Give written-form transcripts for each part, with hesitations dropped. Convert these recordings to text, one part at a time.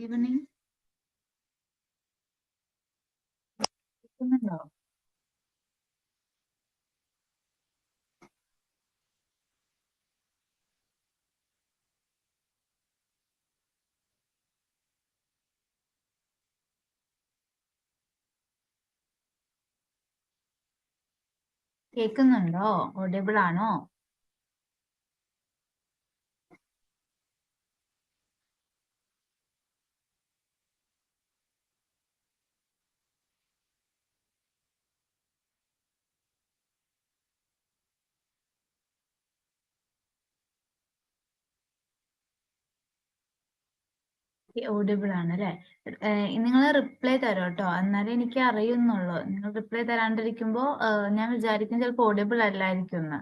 Evening കേൾക്കുന്നുണ്ടോ? കേൾക്കുന്നുണ്ടോ? Audible ആണോ? ഓഡിബിൾ ആണ് അല്ലെ? നിങ്ങൾ റിപ്ലൈ തരോ കേട്ടോ, എന്നാലേ എനിക്ക് അറിയുന്നുള്ളൂ. നിങ്ങൾ റിപ്ലൈ തരാണ്ടിരിക്കുമ്പോ ഞാൻ വിചാരിക്കും ചിലപ്പോൾ ഓഡിബിൾ അല്ലായിരിക്കും എന്ന്.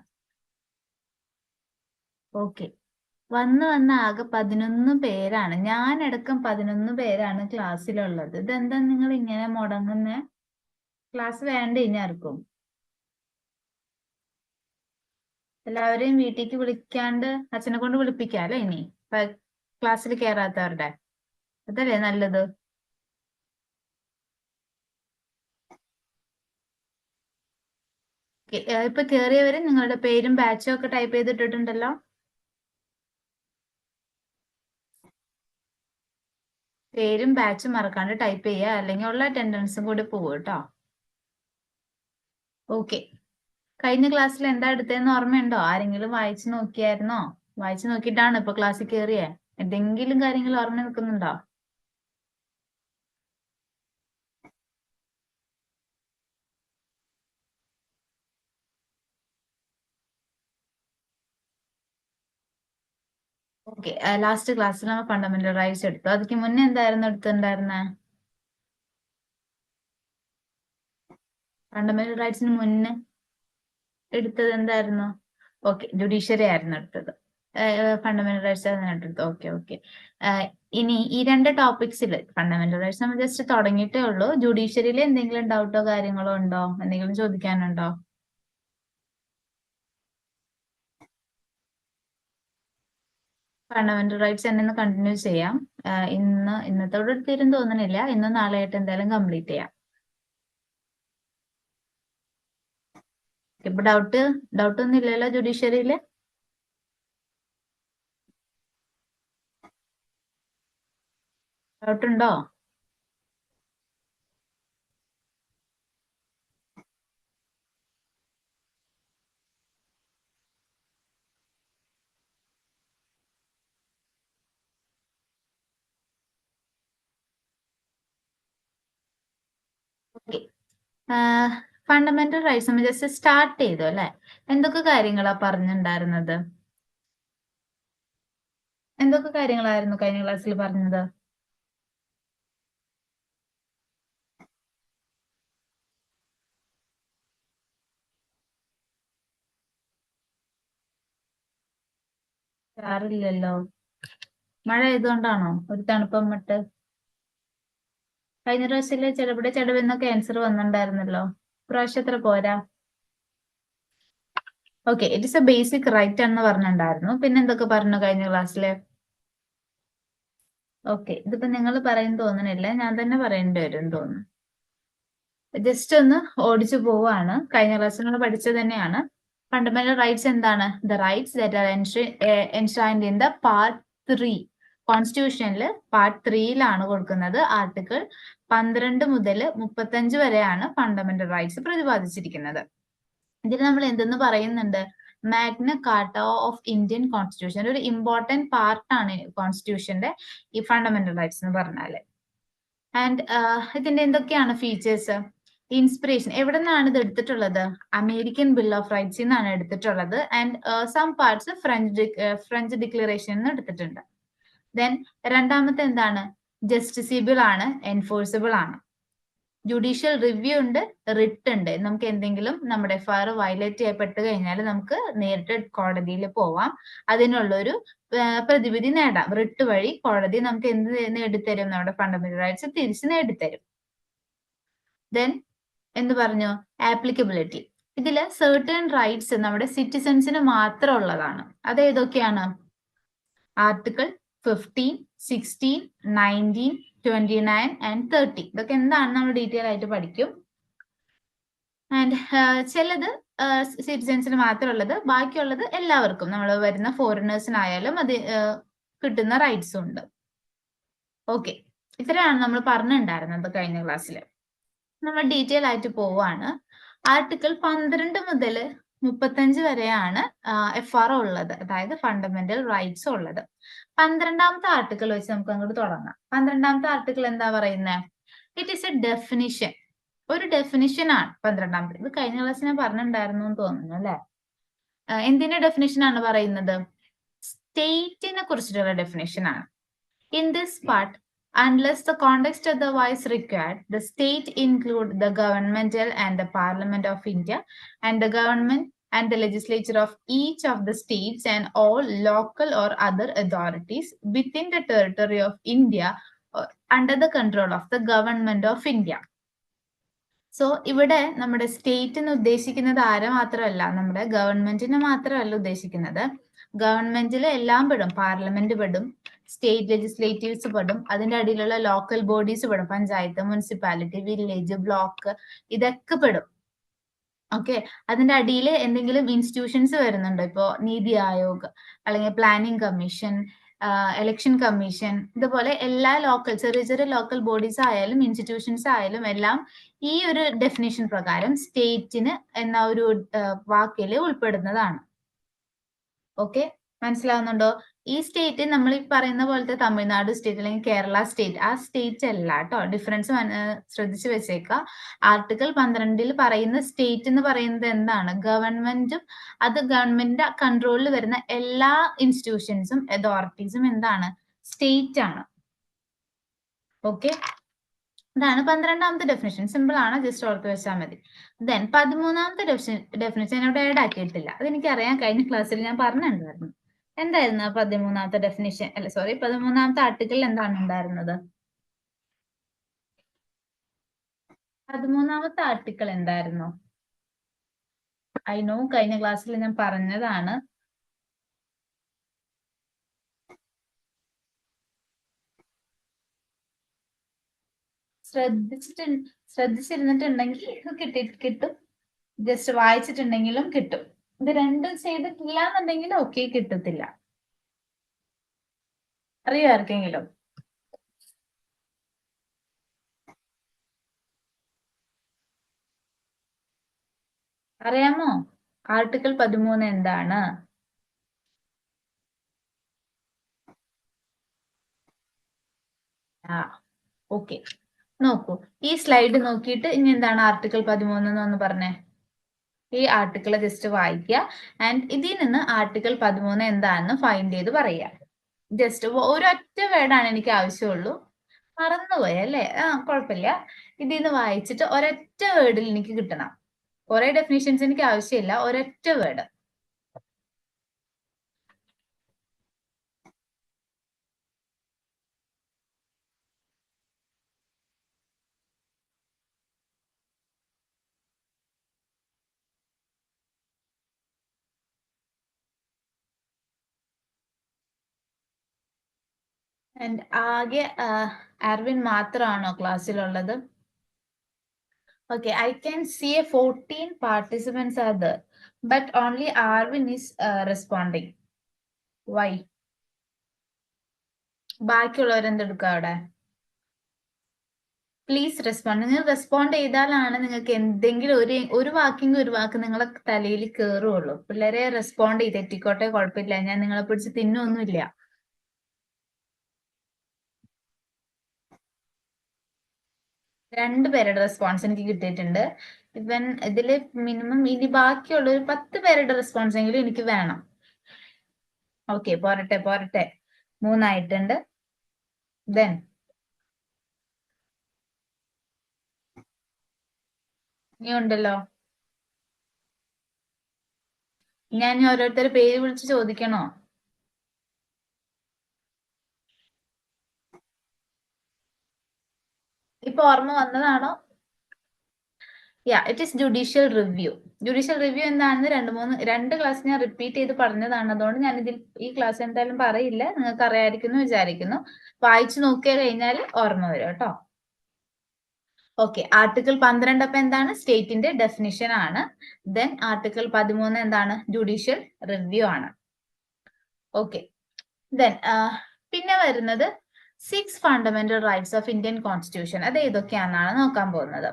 ഓക്കെ. വന്ന് ആകെ 11 പേരാണ്. ഞാനടക്കം 11 പേരാണ് ക്ലാസ്സിലുള്ളത്. ഇതെന്താ നിങ്ങൾ ഇങ്ങനെ മുടങ്ങുന്നേ? ക്ലാസ് വേണ്ട ഇനി ആർക്കും? എല്ലാവരെയും വീട്ടിലേക്ക് വിളിക്കാണ്ട് അച്ഛനെ കൊണ്ട് വിളിപ്പിക്കാല്ലേ ഇനി ക്ലാസ്സിൽ കയറാത്തവരുടെ? അതല്ലേ നല്ലത്? ഇപ്പൊ കേറിയവര് നിങ്ങളുടെ പേരും ബാച്ചും ഒക്കെ ടൈപ്പ് ചെയ്തിട്ടുണ്ടല്ലോ. പേരും ബാച്ചും മറക്കാണ്ട് ടൈപ്പ് ചെയ്യുക, അല്ലെങ്കിൽ ഉള്ള അറ്റൻഡൻസും കൂടി പോകും കേട്ടോ. ഓക്കെ. കഴിഞ്ഞ ക്ലാസ്സിൽ എന്താ എടുത്തതെന്ന് ഓർമ്മയുണ്ടോ? ആരെങ്കിലും വായിച്ചു നോക്കിയായിരുന്നോ? വായിച്ചു നോക്കിയിട്ടാണ് ഇപ്പൊ ക്ലാസ്സിൽ കയറിയേ? എന്തെങ്കിലും കാര്യങ്ങൾ ഓർമ്മ നിൽക്കുന്നുണ്ടോ? ഓക്കെ. ലാസ്റ്റ് ക്ലാസ്സിൽ നമ്മൾ ഫണ്ടമെന്റൽ റൈറ്റ്സ് എടുത്തു. അതിക്ക് മുന്നേ എന്തായിരുന്നു എടുത്തിട്ടുണ്ടായിരുന്നേ? ഫണ്ടമെന്റൽ റൈറ്റ്സിന് മുന്നേ എടുത്തത് എന്തായിരുന്നു? ഓക്കെ, ജുഡീഷ്യറി ആയിരുന്നു എടുത്തത്. ഫണ്ടമെന്റൽ റൈറ്റ്സ് ആയിരുന്നു എടുത്തത്. Okay okay. ഇനി ഈ രണ്ട് ടോപ്പിക്സിൽ ഫണ്ടമെന്റൽ റൈറ്റ്സ് നമ്മൾ ജസ്റ്റ് തുടങ്ങിയിട്ടേ ഉള്ളൂ. ജുഡീഷ്യറിയിൽ എന്തെങ്കിലും ഡൗട്ടോ കാര്യങ്ങളോ ഉണ്ടോ? എന്തെങ്കിലും ചോദിക്കാനുണ്ടോ? ഫണ്ടമെന്റൽ റൈറ്റ്സ് തന്നെ കണ്ടിന്യൂ ചെയ്യാം. ഇന്നത്തോടെ തീരും തോന്നുന്നില്ല. ഇന്ന് നാളെയായിട്ട് എന്തായാലും കംപ്ലീറ്റ് ചെയ്യാം. ഇപ്പൊ ഡൗട്ട് ഒന്നും ഇല്ലല്ലോ ജുഡീഷ്യറിയില്? ഡൗട്ടുണ്ടോ? ഓക്കെ, ഫണ്ടമെന്റൽ റൈറ്റ്സ് നമ്മൾ ജസ്റ്റ് സ്റ്റാർട്ട് ചെയ്തു അല്ലെ. എന്തൊക്കെ കാര്യങ്ങളാ പറഞ്ഞിട്ടുണ്ടായിരുന്നത്? എന്തൊക്കെ കാര്യങ്ങളായിരുന്നു കഴിഞ്ഞ ക്ലാസ്സിൽ പറഞ്ഞത്? അറിയില്ലല്ലോ, മഴ ആയതുകൊണ്ടാണോ ഒരു തണുപ്പം മട്ട്? കഴിഞ്ഞ പ്രാവശ്യത്തില് ചെറുപിടെ ചെടവെന്നൊക്കെ ആൻസർ വന്നിട്ടുണ്ടായിരുന്നല്ലോ, പ്രാവശ്യം അത്ര പോരാ. Okay, it is a basic right എന്ന് പറഞ്ഞിട്ടുണ്ടായിരുന്നു. പിന്നെ എന്തൊക്കെ പറഞ്ഞു കഴിഞ്ഞ ക്ലാസ്സില്? ഓക്കെ, ഇതിപ്പോ നിങ്ങൾ പറയുന്നു തോന്നണില്ല, ഞാൻ തന്നെ പറയേണ്ടി വരും തോന്നുന്നു. ജസ്റ്റ് ഒന്ന് ഓടിച്ചു പോവാണ്. കഴിഞ്ഞ ക്ലാസ്സിൽ നമ്മൾ പഠിച്ചത് തന്നെയാണ്. ഫണ്ടമെന്റൽ റൈറ്റ്സ് എന്താണ്? The rights that are enshrined in the part 3. കോൺസ്റ്റിറ്റ്യൂഷനിൽ പാർട്ട് 3യിലാണ് കൊടുക്കുന്നത്. ആർട്ടിക്കിൾ 12 മുതൽ 35 വരെയാണ് ഫണ്ടമെന്റൽ റൈറ്റ്സ് പ്രതിപാദിച്ചിരിക്കുന്നത്. ഇതിൽ നമ്മൾ എന്തെന്ന് പറയുന്നുണ്ട്? Magna Carta of Indian constitution, ഒരു ഇമ്പോർട്ടന്റ് പാർട്ടാണ് കോൺസ്റ്റിറ്റ്യൂഷന്റെ ഈ ഫണ്ടമെന്റൽ റൈറ്റ്സ് എന്ന് പറഞ്ഞാല്. ആൻഡ് ഇതിന്റെ എന്തൊക്കെയാണ് ഫീച്ചേഴ്സ്? ഇൻസ്പിറേഷൻ എവിടെ നിന്നാണ് ഇത് എടുത്തിട്ടുള്ളത്? അമേരിക്കൻ ബിൽ ഓഫ് റൈറ്റ്സിൽ നിന്നാണ് എടുത്തിട്ടുള്ളത്. And some parts French declaration നിന്ന് എടുത്തിട്ടുണ്ട്. ദെൻ രണ്ടാമത്തെ എന്താണ്? ജസ്റ്റിസിബിൾ ആണ്, എൻഫോഴ്സിബിൾ ആണ്. ജുഡീഷ്യൽ റിവ്യൂ ഉണ്ട്, റിട്ട് ഉണ്ട്. നമുക്ക് എന്തെങ്കിലും നമ്മുടെ എഫ്ഐആർ വയലേറ്റ് ചെയ്യപ്പെട്ട് കഴിഞ്ഞാൽ നമുക്ക് നേരിട്ട് കോടതിയിൽ പോവാം, അതിനുള്ളൊരു പ്രതിവിധി നേടാം. റിട്ട് വഴി കോടതി നമുക്ക് എന്ത് നേടിത്തരും? നമ്മുടെ ഫണ്ടമെന്റൽ റൈറ്റ്സ് തിരിച്ച് നേടിത്തരും. ദെൻ എന്ത് പറഞ്ഞു? ആപ്ലിക്കബിലിറ്റി. ഇതില് സർട്ടൺ റൈറ്റ്സ് നമ്മുടെ സിറ്റിസൺസിന് മാത്രം ഉള്ളതാണ്. അത് ഏതൊക്കെയാണ്? Article 15, 16, 19, 29 and 30. ഇതൊക്കെ എന്താണ് നമ്മൾ ഡീറ്റെയിൽ ആയിട്ട് പഠിക്കും. ആൻഡ് ചിലത് സിറ്റിസൺസിന് മാത്രമുള്ളത്, ബാക്കിയുള്ളത് എല്ലാവർക്കും, നമ്മൾ വരുന്ന ഫോറിനേഴ്സിനായാലും അത് കിട്ടുന്ന റൈറ്റ്സും ഉണ്ട്. ഓക്കെ, ഇത്രയാണ് നമ്മൾ പറഞ്ഞിട്ടുണ്ടായിരുന്നത് കഴിഞ്ഞ ക്ലാസ്സിൽ. നമ്മൾ ഡീറ്റെയിൽ ആയിട്ട് പോവാണ്. ആർട്ടിക്കിൾ 12 മുതൽ 35 വരെയാണ് FR ഉള്ളത്, അതായത് ഫണ്ടമെന്റൽ റൈറ്റ്സ് ഉള്ളത്. 12ാമത്തെ ആർട്ടിക്കിൾ വെച്ച് നമുക്ക് അങ്ങോട്ട് തുടങ്ങാം. 12ാമത്തെ ആർട്ടിക്കിൾ എന്താ പറയുന്നത്? It is A definition. ഒരു ഡെഫിനിഷൻ ആണ് 12ാമത്തെ. ഇത് കഴിഞ്ഞ ക്ലാസ്സിൽ ഞാൻ പറഞ്ഞിട്ടുണ്ടായിരുന്നു എന്ന് തോന്നുന്നു അല്ലെ. എന്തിന്റെ ഡെഫിനിഷൻ ആണ് പറയുന്നത്? സ്റ്റേറ്റിനെ കുറിച്ചിട്ടുള്ള ഡെഫിനിഷൻ ആണ്. In this part, unless the context otherwise required, the state include the governmental and the Parliament of India and the government and the legislature of each of the states and all local or other authorities within the territory of India under the control of the government of India. So ഇവിടെ നമ്മുടെ state എന്ന് ഉദ്ദേശിക്കുന്നത് ആരെ മാത്രമല്ല, നമ്മുടെ ഗവൺമെന്റിനെ മാത്രമല്ല ഉദ്ദേശിക്കുന്നത്. ഗവൺമെന്റിൽ എല്ലാം പെടും. പാർലമെന്റ് പെടും, സ്റ്റേറ്റ് ലെജിസ്ലേറ്റീവ്സ് പെടും, അതിന്റെ അടിയിലുള്ള ലോക്കൽ ബോഡീസ് പെടും, പഞ്ചായത്ത്, മുനിസിപ്പാലിറ്റി, വില്ലേജ്, ബ്ലോക്ക്, ഇതൊക്കെ പെടും. ഓക്കെ, അതിന്റെ അടിയിൽ എന്തെങ്കിലും ഇൻസ്റ്റിറ്റ്യൂഷൻസ് വരുന്നുണ്ടോ? ഇപ്പോ നീതി ആയോഗ് അല്ലെങ്കിൽ പ്ലാനിംഗ് കമ്മീഷൻ, ഇലക്ഷൻ കമ്മീഷൻ, ഇതുപോലെ എല്ലാ ലോക്കൽ ചെറിയ ചെറിയ ലോക്കൽ ബോഡീസ് ആയാലും ഇൻസ്റ്റിറ്റ്യൂഷൻസ് ആയാലും എല്ലാം ഈ ഒരു ഡെഫിനിഷൻ പ്രകാരം സ്റ്റേറ്റിന് എന്ന ഒരു വാക്കിൽ ഉൾപ്പെടുന്നതാണ്. ഓക്കെ, മനസ്സിലാവുന്നുണ്ടോ? ഈ സ്റ്റേറ്റ് നമ്മൾ ഈ പറയുന്ന പോലത്തെ തമിഴ്നാട് സ്റ്റേറ്റ് അല്ലെങ്കിൽ കേരള സ്റ്റേറ്റ്, ആ സ്റ്റേറ്റ് അല്ല കേട്ടോ. ഡിഫറൻസ് ശ്രദ്ധിച്ചു വെച്ചേക്കാം. ആർട്ടിക്കിൾ 12 പറയുന്ന സ്റ്റേറ്റ് എന്ന് പറയുന്നത് എന്താണ്? ഗവൺമെന്റും അത് ഗവൺമെന്റിന്റെ കൺട്രോളിൽ വരുന്ന എല്ലാ ഇൻസ്റ്റിറ്റ്യൂഷൻസും അതോറിറ്റീസും എന്താണ്? സ്റ്റേറ്റ് ആണ്. ഓക്കെ, ഇതാണ് 12ാമത്തെ ഡെഫിനിഷൻ. സിമ്പിൾ ആണ്, ജസ്റ്റ് ഓർത്ത് വെച്ചാൽ മതി. ദെൻ 13ാമത്തെ ഡെഫിനിഷൻ ഇവിടെ ആഡ് ആക്കിയിട്ടില്ല. അതെനിക്കറിയാം, കഴിഞ്ഞ ക്ലാസ്സിൽ ഞാൻ പറഞ്ഞിട്ടുണ്ടായിരുന്നു. എന്തായിരുന്നു 13ാമത്തെ ഡെഫിനിഷൻ? അല്ല സോറി, 13ാമത്തെ ആർട്ടിക്കിൾ എന്താണ് ഉണ്ടായിരുന്നത്? 13ാമത്തെ ആർട്ടിക്കിൾ എന്തായിരുന്നു? ഐ നോ, കഴിഞ്ഞ ക്ലാസ്സിൽ ഞാൻ പറഞ്ഞതാണ്. ശ്രദ്ധിച്ചിരുന്നിട്ടുണ്ടെങ്കിൽ കിട്ടും, ജസ്റ്റ് വായിച്ചിട്ടുണ്ടെങ്കിലും കിട്ടും. ഇത് രണ്ടും ചെയ്തിട്ടില്ല എന്നുണ്ടെങ്കിൽ ഓക്കെ, കിട്ടത്തില്ല. അറിയോ ആർക്കെങ്കിലും? അറിയാമോ? ആർട്ടിക്കിൾ 13 എന്താണ്? ഓക്കെ, നോക്കൂ, ഈ സ്ലൈഡ് നോക്കിയിട്ട് ഇനി എന്താണ് ആർട്ടിക്കിൾ 13 എന്ന് പറഞ്ഞേ. ഈ ആർട്ടിക്കിൾ ജസ്റ്റ് വായിക്കുക ആൻഡ് ഇതിൽ നിന്ന് ആർട്ടിക്കിൾ 13 എന്താണെന്ന് ഫൈൻഡ് ചെയ്ത് പറയുക. ജസ്റ്റ് ഒരൊറ്റ വേർഡാണ് എനിക്ക് ആവശ്യമുള്ളൂ. മറന്നുപോയി അല്ലേ? കുഴപ്പമില്ല. ഇതിൽ നിന്ന് വായിച്ചിട്ട് ഒരൊറ്റ വേർഡിൽ എനിക്ക് കിട്ടണം. കുറെ ഡെഫിനിഷൻസ് എനിക്ക് ആവശ്യമില്ല, ഒരൊറ്റ വേർഡ്. ആൻഡ് ആകെ ആർവിൻ മാത്രമാണോ ക്ലാസ്സിലുള്ളത്? Okay, I can see 14 participants are there, but only Arvin is responding. Why? ബാക്കിയുള്ളവർ എന്തെടുക്കുക അവിടെ? Please respond. നിങ്ങൾ റെസ്പോണ്ട് ചെയ്താലാണ് നിങ്ങൾക്ക് എന്തെങ്കിലും ഒരു വാക്കെങ്കിൽ ഒരു വാക്ക് നിങ്ങളെ തലയിൽ കയറുള്ളൂ. പിള്ളേരെ റെസ്പോണ്ട് ചെയ്ത് തെറ്റിക്കോട്ടെ, കുഴപ്പമില്ല, ഞാൻ നിങ്ങളെ പിടിച്ച് തിന്നൊന്നുമില്ല. രണ്ടുപേരുടെ റെസ്പോൺസ് എനിക്ക് കിട്ടിയിട്ടുണ്ട്. ഇവൻ ഇതില് മിനിമം ഇനി ബാക്കിയുള്ള ഒരു 10 പേരുടെ റെസ്പോൺസ് എങ്കിലും എനിക്ക് വേണം. ഓക്കെ, പോരട്ടെ പോരട്ടെ, 3 ആയിട്ടുണ്ട്. ദെൻ നീ ഉണ്ടല്ലോ. ഞാൻ ഓരോരുത്തരുടെ പേര് വിളിച്ച് ചോദിക്കണോ? ഇപ്പൊ ഓർമ്മ വന്നതാണോ? It is judicial review. Judicial review എന്താണെന്ന് രണ്ട് ക്ലാസ് ഞാൻ റിപ്പീറ്റ് ചെയ്ത് പറഞ്ഞതാണ്. അതുകൊണ്ട് ഞാൻ ഈ ക്ലാസ് എന്തായാലും പറയില്ല, നിങ്ങൾക്ക് അറിയാമായിരിക്കുന്നു വിചാരിക്കുന്നു. വായിച്ചു നോക്കിയ കഴിഞ്ഞാൽ ഓർമ്മ വരും കേട്ടോ. ഓക്കെ, ആർട്ടിക്കിൾ 12 അപ്പൊ എന്താണ്? സ്റ്റേറ്റിന്റെ ഡെഫിനിഷൻ ആണ്. ദെൻ ആർട്ടിക്കിൾ 13 എന്താണ്? ജുഡീഷ്യൽ റിവ്യൂ ആണ്. ഓക്കെ, ദെൻ പിന്നെ വരുന്നത് 6 fundamental rights of Indian constitution. അത് ഏതൊക്കെയാണെന്നാണ് നോക്കാൻ പോകുന്നത്.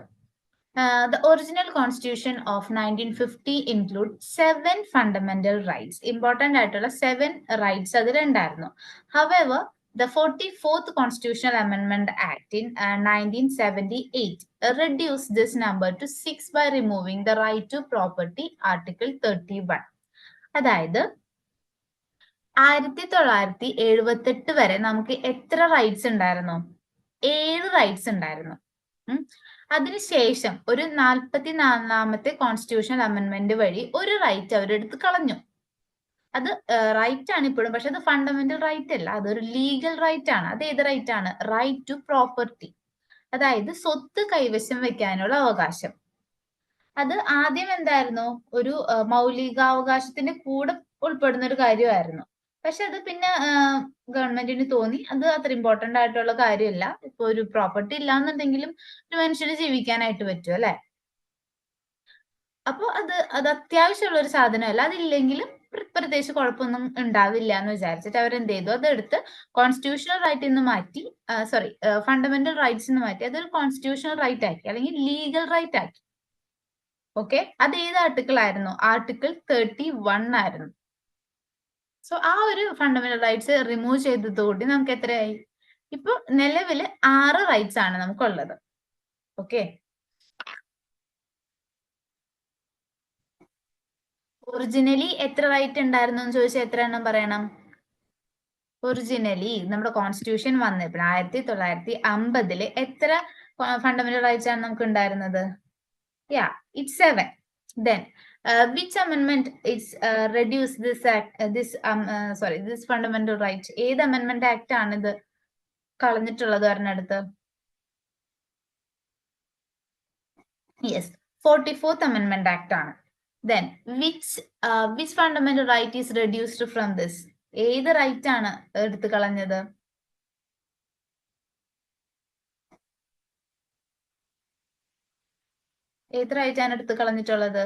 The original constitution of 1950 include 7 fundamental rights. Important ആയിട്ടുള്ള 7 rights അതിലുണ്ടായിരുന്നു. However, the 44th Constitutional Amendment Act in 1978 reduced this number to 6 by removing the right to property, Article 31. അതായത് 1978 വരെ നമുക്ക് എത്ര rights ഉണ്ടായിരുന്നു? 7 rights ഉണ്ടായിരുന്നു. അതിനുശേഷം ഒരു 44ാമത്തെ കോൺസ്റ്റിറ്റ്യൂഷണൽ അമെന്റ്മെന്റ് വഴി ഒരു റൈറ്റ് അവരെടുത്ത് കളഞ്ഞു. അത് റൈറ്റ് ആണ് ഇപ്പോഴും, പക്ഷെ അത് ഫണ്ടമെന്റൽ റൈറ്റ് അല്ല, അതൊരു ലീഗൽ റൈറ്റ് ആണ്. അത് ഏത് റൈറ്റ് ആണ്? റൈറ്റ് ടു പ്രോപ്പർട്ടി, അതായത് സ്വത്ത് കൈവശം വെക്കാനുള്ള അവകാശം. അത് ആദ്യം എന്തായിരുന്നു? ഒരു മൗലികാവകാശത്തിന്റെ കൂടെ ഉൾപ്പെടുന്ന ഒരു കാര്യമായിരുന്നു. പക്ഷെ അത് പിന്നെ ഗവൺമെന്റിന് തോന്നി അത് അത്ര ഇമ്പോർട്ടന്റ് ആയിട്ടുള്ള കാര്യമല്ല. ഇപ്പൊ ഒരു പ്രോപ്പർട്ടി ഇല്ലാന്നുണ്ടെങ്കിലും ഒരു മനുഷ്യന് ജീവിക്കാനായിട്ട് പറ്റും അല്ലെ? അപ്പൊ അത് അത്യാവശ്യമുള്ള ഒരു സാധനമല്ല. അതില്ലെങ്കിലും പ്രത്യേകിച്ച് കുഴപ്പമൊന്നും ഉണ്ടാവില്ല എന്ന് വിചാരിച്ചിട്ട് അവരെന്ത് ചെയ്തു? അതെടുത്ത് കോൺസ്റ്റിറ്റ്യൂഷണൽ റൈറ്റ് എന്ന് മാറ്റി, ഫണ്ടമെന്റൽ റൈറ്റ്സ് എന്ന് മാറ്റി അതൊരു കോൺസ്റ്റിറ്റ്യൂഷണൽ റൈറ്റ് ആക്കി, അല്ലെങ്കിൽ ലീഗൽ റൈറ്റ് ആക്കി. ഓക്കെ, അത് ഏത് ആർട്ടിക്കിൾ ആയിരുന്നു? ആർട്ടിക്കിൾ 31 ആയിരുന്നു. സോ ആ ഒരു ഫണ്ടമെന്റൽ റൈറ്റ്സ് റിമൂവ് ചെയ്തതോടെ നമുക്ക് എത്രയായി? ഇപ്പൊ നിലവില് 6 റൈറ്റ്സ് ആണ് നമുക്കുള്ളത്. ഓക്കെ, ഒറിജിനലി എത്ര റൈറ്റ് ഉണ്ടായിരുന്നു എന്ന് ചോദിച്ചാൽ എത്ര എണ്ണം പറയണം? ഒറിജിനലി നമ്മുടെ കോൺസ്റ്റിറ്റ്യൂഷൻ വന്നപ്പോൾ 1950 എത്ര ഫണ്ടമെന്റൽ റൈറ്റ്സ് ആണ് നമുക്ക് ഉണ്ടായിരുന്നത്? It's 7. Then which amendment is reduce this act, this fundamental right? ഏത് അമെന്റ്മെന്റ് ആക്ട് ആണ് ഇത് കളഞ്ഞിട്ടുള്ളത് ഒരെണ്ണടുത്ത്? Yes, 44th Amendment Act ആണ്. Then which fundamental right is reduced from this? ഏത് റൈറ്റ് ആണ് എടുത്തു കളഞ്ഞത്? ഏത് റൈറ്റ് ആണ് എടുത്തു കളഞ്ഞിട്ടുള്ളത്?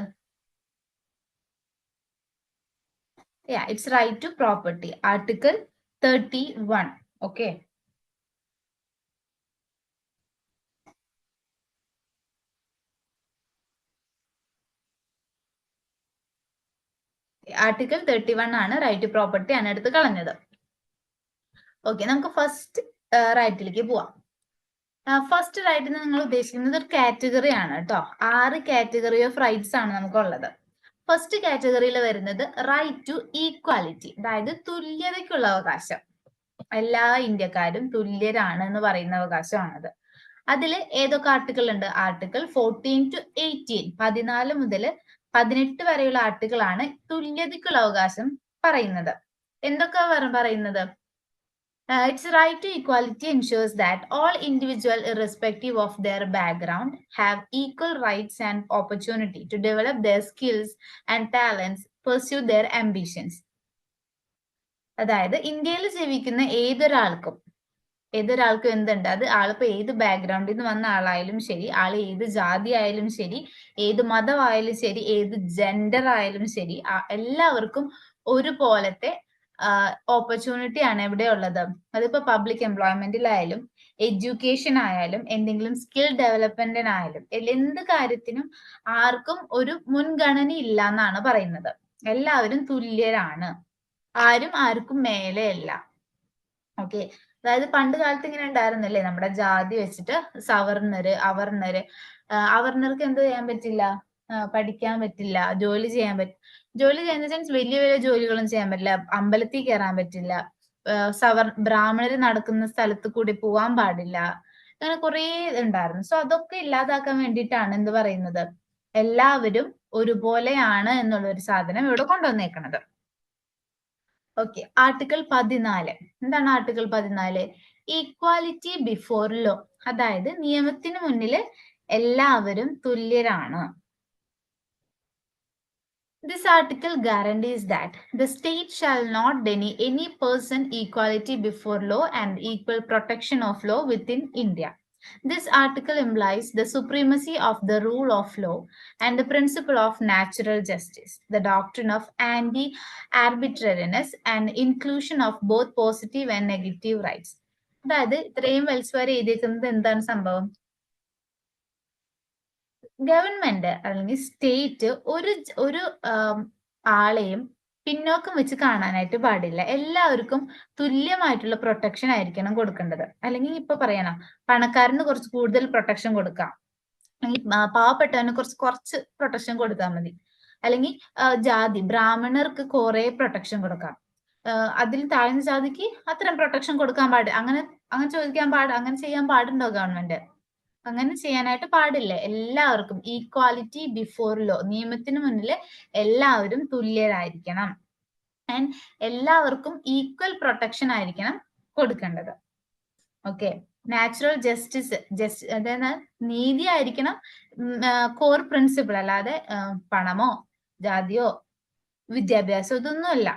It's right to property, Article 31. Okay. Article 31 ആണ് റൈറ്റ് ടു പ്രോപ്പർട്ടി ആണ് എടുത്ത് കളഞ്ഞത്. ഓക്കെ, നമുക്ക് ഫസ്റ്റ് റൈറ്റിലേക്ക് പോവാം. ഫസ്റ്റ് റൈറ്റ് നിങ്ങൾ ഉദ്ദേശിക്കുന്നത് ഒരു കാറ്റഗറി ആണ് കേട്ടോ. 6 കാറ്റഗറി ഓഫ് റൈറ്റ്സ് ആണ് നമുക്കുള്ളത്. ഫസ്റ്റ് കാറ്റഗറിയിൽ വരുന്നത് റൈറ്റ് ടു ഈക്വാലിറ്റി, അതായത് തുല്യതയ്ക്കുള്ള അവകാശം. എല്ലാ ഇന്ത്യക്കാരും തുല്യരാണ് എന്ന് പറയുന്ന അവകാശമാണത്. അതിൽ ഏതൊക്കെ ആർട്ടിക്കിൾ ഉണ്ട്? ആർട്ടിക്കിൾ 14 to 18, 14 മുതൽ 18 വരെയുള്ള ആർട്ടിക്കിൾ ആണ് തുല്യതയ്ക്കുള്ള അവകാശം പറയുന്നത്. എന്തൊക്കെ പറയുന്നത്? Its right to equality ensures that all individuals, irrespective of their background, have equal rights and opportunity to develop their skills and talents, pursue their ambitions. അതായത് ഇന്ത്യയിൽ ജീവിക്കുന്ന ഏതൊരാൾക്കും എന്തുണ്ട്? അത് ആളിപ്പോ ഏത് ബാക്ക്ഗ്രൗണ്ടിൽ നിന്ന് വന്ന ആളായാലും ശരി, ആൾ ഏത് ജാതി ആയാലും ശരി, ഏത് മതമായാലും ശരി, ഏത് ജെൻഡർ ആയാലും ശരി, എല്ലാവർക്കും ഒരുപോലത്തെ ഓപ്പർച്യൂണിറ്റി ആണ് എവിടെ ഉള്ളത്? അതിപ്പോ പബ്ലിക് എംപ്ലോയ്മെന്റിലായാലും എഡ്യൂക്കേഷൻ ആയാലും എന്തെങ്കിലും സ്കിൽ ഡെവലപ്മെന്റിനായാലും എന്ത് കാര്യത്തിനും ആർക്കും ഒരു മുൻഗണന ഇല്ല എന്നാണ് പറയുന്നത്. എല്ലാവരും തുല്യരാണ്, ആരും ആർക്കും മേലെയല്ല. ഓക്കെ, അതായത് പണ്ട് കാലത്ത് ഇങ്ങനെ ഉണ്ടായിരുന്നില്ലേ, നമ്മുടെ ജാതി വെച്ചിട്ട് സവർണര്, അവർണർക്ക് എന്ത് ചെയ്യാൻ പറ്റില്ല? പഠിക്കാൻ പറ്റില്ല, ജോലി ചെയ്യുന്ന സെൻസ് വലിയ വലിയ ജോലികളും ചെയ്യാൻ പറ്റില്ല, അമ്പലത്തിൽ കയറാൻ പറ്റില്ല, ബ്രാഹ്മണര് നടക്കുന്ന സ്ഥലത്ത് കൂടി പോവാൻ പാടില്ല, അങ്ങനെ കുറെ ഉണ്ടായിരുന്നു. സോ അതൊക്കെ ഇല്ലാതാക്കാൻ വേണ്ടിയിട്ടാണ് എന്ത് പറയുന്നത്? എല്ലാവരും ഒരുപോലെയാണ് എന്നുള്ള ഒരു സാധനം ഇവിടെ കൊണ്ടുവന്നേക്കണത്. Okay, article 14. എന്താണ് ആർട്ടിക്കിൾ 14? ഈക്വാലിറ്റി ബിഫോർ ലോ, അതായത് നിയമത്തിന് മുന്നിൽ എല്ലാവരും തുല്യരാണ്. This article guarantees that the state shall not deny any person equality before law and equal protection of law within India. This article implies the supremacy of the rule of law and the principle of natural justice, the doctrine of anti-arbitrariness and inclusion of both positive and negative rights. അതായത് ഇത്രയും വെൽസ്വരെ എഴുതിയിരിക്കുന്നത് എന്താണ് സംഭവം? Government അല്ലെങ്കിൽ state ഒരു ആളെയും പിന്നോക്കം വെച്ച് കാണാനായിട്ട് പാടില്ല. എല്ലാവർക്കും തുല്യമായിട്ടുള്ള പ്രൊട്ടക്ഷൻ ആയിരിക്കണം കൊടുക്കേണ്ടത്. അല്ലെങ്കിൽ ഇപ്പൊ പറയണം, പണക്കാരന് കുറച്ച് കൂടുതൽ പ്രൊട്ടക്ഷൻ കൊടുക്കാം, അല്ലെങ്കിൽ പാവപ്പെട്ടവന് കുറച്ച് പ്രൊട്ടക്ഷൻ കൊടുത്താൽ മതി, അല്ലെങ്കിൽ ജാതി ബ്രാഹ്മണർക്ക് കുറെ പ്രൊട്ടക്ഷൻ കൊടുക്കാം, അതിൽ താഴ്ന്ന ജാതിക്ക് അത്തരം പ്രൊട്ടക്ഷൻ കൊടുക്കാൻ പാടില്ല. അങ്ങനെ അങ്ങനെ ചെയ്യാൻ പാടുണ്ടോ ഗവൺമെന്റ്? അങ്ങനെ ചെയ്യാനായിട്ട് പാടില്ല. എല്ലാവർക്കും ഈക്വാലിറ്റി ബിഫോർ ലോ, നിയമത്തിന് മുന്നിൽ എല്ലാവരും തുല്യരായിരിക്കണം. ആൻഡ് എല്ലാവർക്കും ഈക്വൽ പ്രൊട്ടക്ഷൻ ആയിരിക്കണം കൊടുക്കേണ്ടത്. ഓക്കെ, നാച്ചുറൽ ജസ്റ്റിസ് അതായത് നീതി ആയിരിക്കണം കോർ പ്രിൻസിപ്പിൾ, അല്ലാതെ പണമോ ജാതിയോ വിദ്യാഭ്യാസം ഇതൊന്നുമല്ല.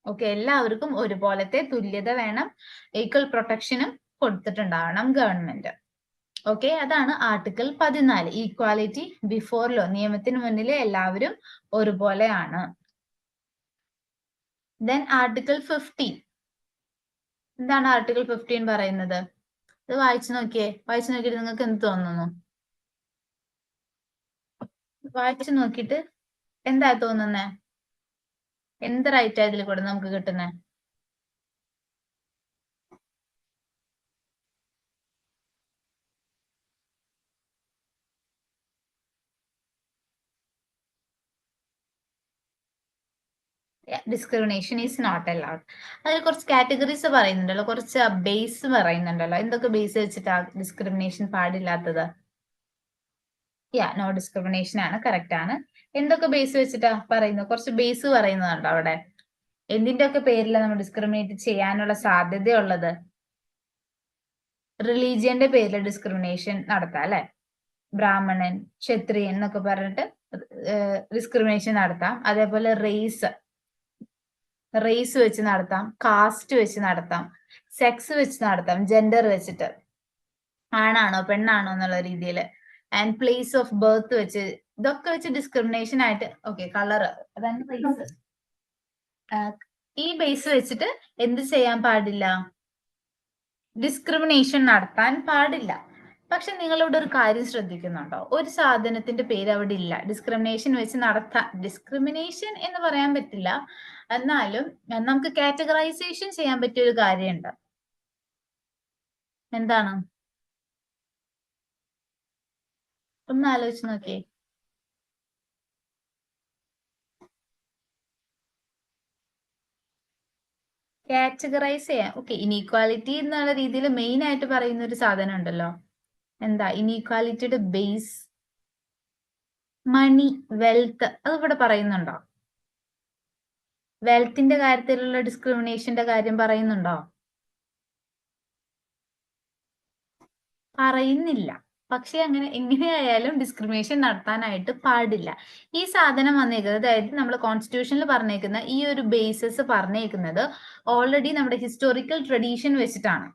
ഓക്കെ, എല്ലാവർക്കും ഒരുപോലത്തെ തുല്യത വേണം, ഈക്വൽ പ്രൊട്ടക്ഷനും കൊടുത്തിട്ടുണ്ടാവണം ഗവൺമെന്റ്. ഓക്കെ, അതാണ് ആർട്ടിക്കിൾ 14, ഈക്വാലിറ്റി ബിഫോർ ലോ, നിയമത്തിന് മുന്നിൽ എല്ലാവരും ഒരുപോലെയാണ്. Then article 15. എന്താണ് ആർട്ടിക്കിൾ 15 പറയുന്നത്? ഇത് വായിച്ചു നോക്കിയിട്ട് നിങ്ങൾക്ക് എന്ത് തോന്നുന്നു? വായിച്ചു നോക്കിയിട്ട് എന്താ തോന്നുന്നേ? എന്ത് റൈറ്റ് ഇതിൽ കൂടെ നമുക്ക് കിട്ടുന്നേ? Discrimination is not allowed. അതിൽ കുറച്ച് കാറ്റഗറീസ് പറയുന്നുണ്ടല്ലോ, കുറച്ച് ബേസ് പറയുന്നുണ്ടല്ലോ. എന്തൊക്കെ ബേസ് വെച്ചിട്ടാ ഡിസ്ക്രിമിനേഷൻ പാടില്ലാത്തത്? നോ ഡിസ്ക്രിമിനേഷൻ ആണ്, കറക്റ്റ് ആണ്. എന്തൊക്കെ ബേസ് വെച്ചിട്ടാ പറയുന്നത്? കുറച്ച് ബേസ് പറയുന്നുണ്ടോ അവിടെ? എന്തിന്റെ ഒക്കെ പേരിലാണ് നമ്മൾ ഡിസ്ക്രിമിനേറ്റ് ചെയ്യാനുള്ള സാധ്യതയുള്ളത്? റിലീജിയന്റെ പേരിൽ ഡിസ്ക്രിമിനേഷൻ നടത്താം അല്ലെ? ബ്രാഹ്മണൻ, ക്ഷത്രിയൻ എന്നൊക്കെ പറഞ്ഞിട്ട് ഡിസ്ക്രിമിനേഷൻ നടത്താം. അതേപോലെ റേസ് വെച്ച് നടത്താം, കാസ്റ്റ് വെച്ച് നടത്താം, സെക്സ് വെച്ച് നടത്താം, ജെൻഡർ വെച്ചിട്ട് ആണാണോ പെണ്ണാണോ എന്നുള്ള രീതിയിൽ, ആൻഡ് പ്ലേസ് ഓഫ് ബർത്ത് വെച്ച്, ഇതൊക്കെ വെച്ച് ഡിസ്ക്രിമിനേഷൻ ആയിട്ട്. ഓക്കെ, കളറ്, അതാണ് റേസ്. ഈ ബേസ് വെച്ചിട്ട് എന്ത് ചെയ്യാൻ പാടില്ല? ഡിസ്ക്രിമിനേഷൻ നടത്താൻ പാടില്ല. പക്ഷെ നിങ്ങളിവിടെ ഒരു കാര്യം ശ്രദ്ധിക്കുന്നുണ്ടോ? ഒരു സാധനത്തിന്റെ പേര് അവിടെ ഇല്ല. ഡിസ്ക്രിമിനേഷൻ വെച്ച് ഡിസ്ക്രിമിനേഷൻ എന്ന് പറയാൻ പറ്റില്ല. എന്നാലും നമുക്ക് കാറ്റഗറൈസേഷൻ ചെയ്യാൻ പറ്റിയ ഒരു കാര്യമുണ്ട്. എന്താണ്? ഒന്ന് ആലോചിച്ച് നോക്കിയേ. കാറ്റഗറൈസ് ചെയ്യാം. ഓക്കെ, ഇനീക്വാലിറ്റി എന്നുള്ള രീതിയിൽ മെയിൻ ആയിട്ട് പറയുന്ന ഒരു സാധനം ഉണ്ടല്ലോ. എന്താ ഇനീക്വാലിറ്റിയുടെ ബേസ്? മണി, വെൽത്ത്. അത് ഇവിടെ പറയുന്നുണ്ടോ? വെൽത്തിന്റെ കാര്യത്തിലുള്ള ഡിസ്ക്രിമിനേഷന്റെ കാര്യം പറയുന്നുണ്ടോ? പറയുന്നില്ല. പക്ഷെ അങ്ങനെ എങ്ങനെയായാലും ഡിസ്ക്രിമിനേഷൻ നടത്താനായിട്ട് പാടില്ല. ഈ സാധനം വന്നേക്കുന്നത്, അതായത് നമ്മുടെ കോൺസ്റ്റിറ്റ്യൂഷനിൽ പറഞ്ഞേക്കുന്ന ഈ ഒരു ബേസിസ് പറഞ്ഞേക്കുന്നത് ഓൾറെഡി നമ്മുടെ ഹിസ്റ്റോറിക്കൽ ട്രഡീഷൻ വെച്ചിട്ടാണ്.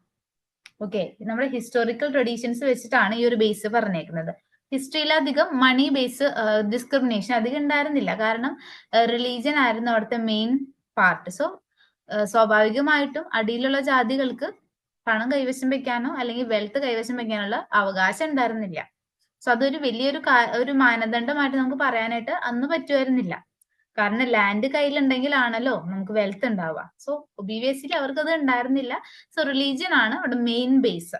ഓക്കെ, നമ്മുടെ ഹിസ്റ്റോറിക്കൽ ട്രഡീഷൻസ് വെച്ചിട്ടാണ് ഈ ഒരു ബേസ് പറഞ്ഞേക്കുന്നത്. ഹിസ്റ്ററിയിലധികം മണി ബേസ് ഡിസ്ക്രിമിനേഷൻ അധികം ഉണ്ടായിരുന്നില്ല. കാരണം റിലീജിയൻ ആയിരുന്നു അവിടുത്തെ മെയിൻ പാർട്ട്. സോ സ്വാഭാവികമായിട്ടും അടിയിലുള്ള ജാതികൾക്ക് പണം കൈവശം വെക്കാനോ അല്ലെങ്കിൽ വെൽത്ത് കൈവശം വെക്കാനുള്ള അവകാശം ഉണ്ടായിരുന്നില്ല. സോ അതൊരു വലിയൊരു ഒരു മാനദണ്ഡമായിട്ട് നമുക്ക് പറയാനായിട്ട് അന്ന് പറ്റുമായിരുന്നില്ല. കാരണം ലാൻഡ് കയ്യിലുണ്ടെങ്കിലാണല്ലോ നമുക്ക് വെൽത്ത് ഉണ്ടാവുക. സോ ഒബിവിയസ്ലി അവർക്ക് അത് ഉണ്ടായിരുന്നില്ല. സോ റിലീജിയൻ ആണ് അവിടെ മെയിൻ ബേസ്.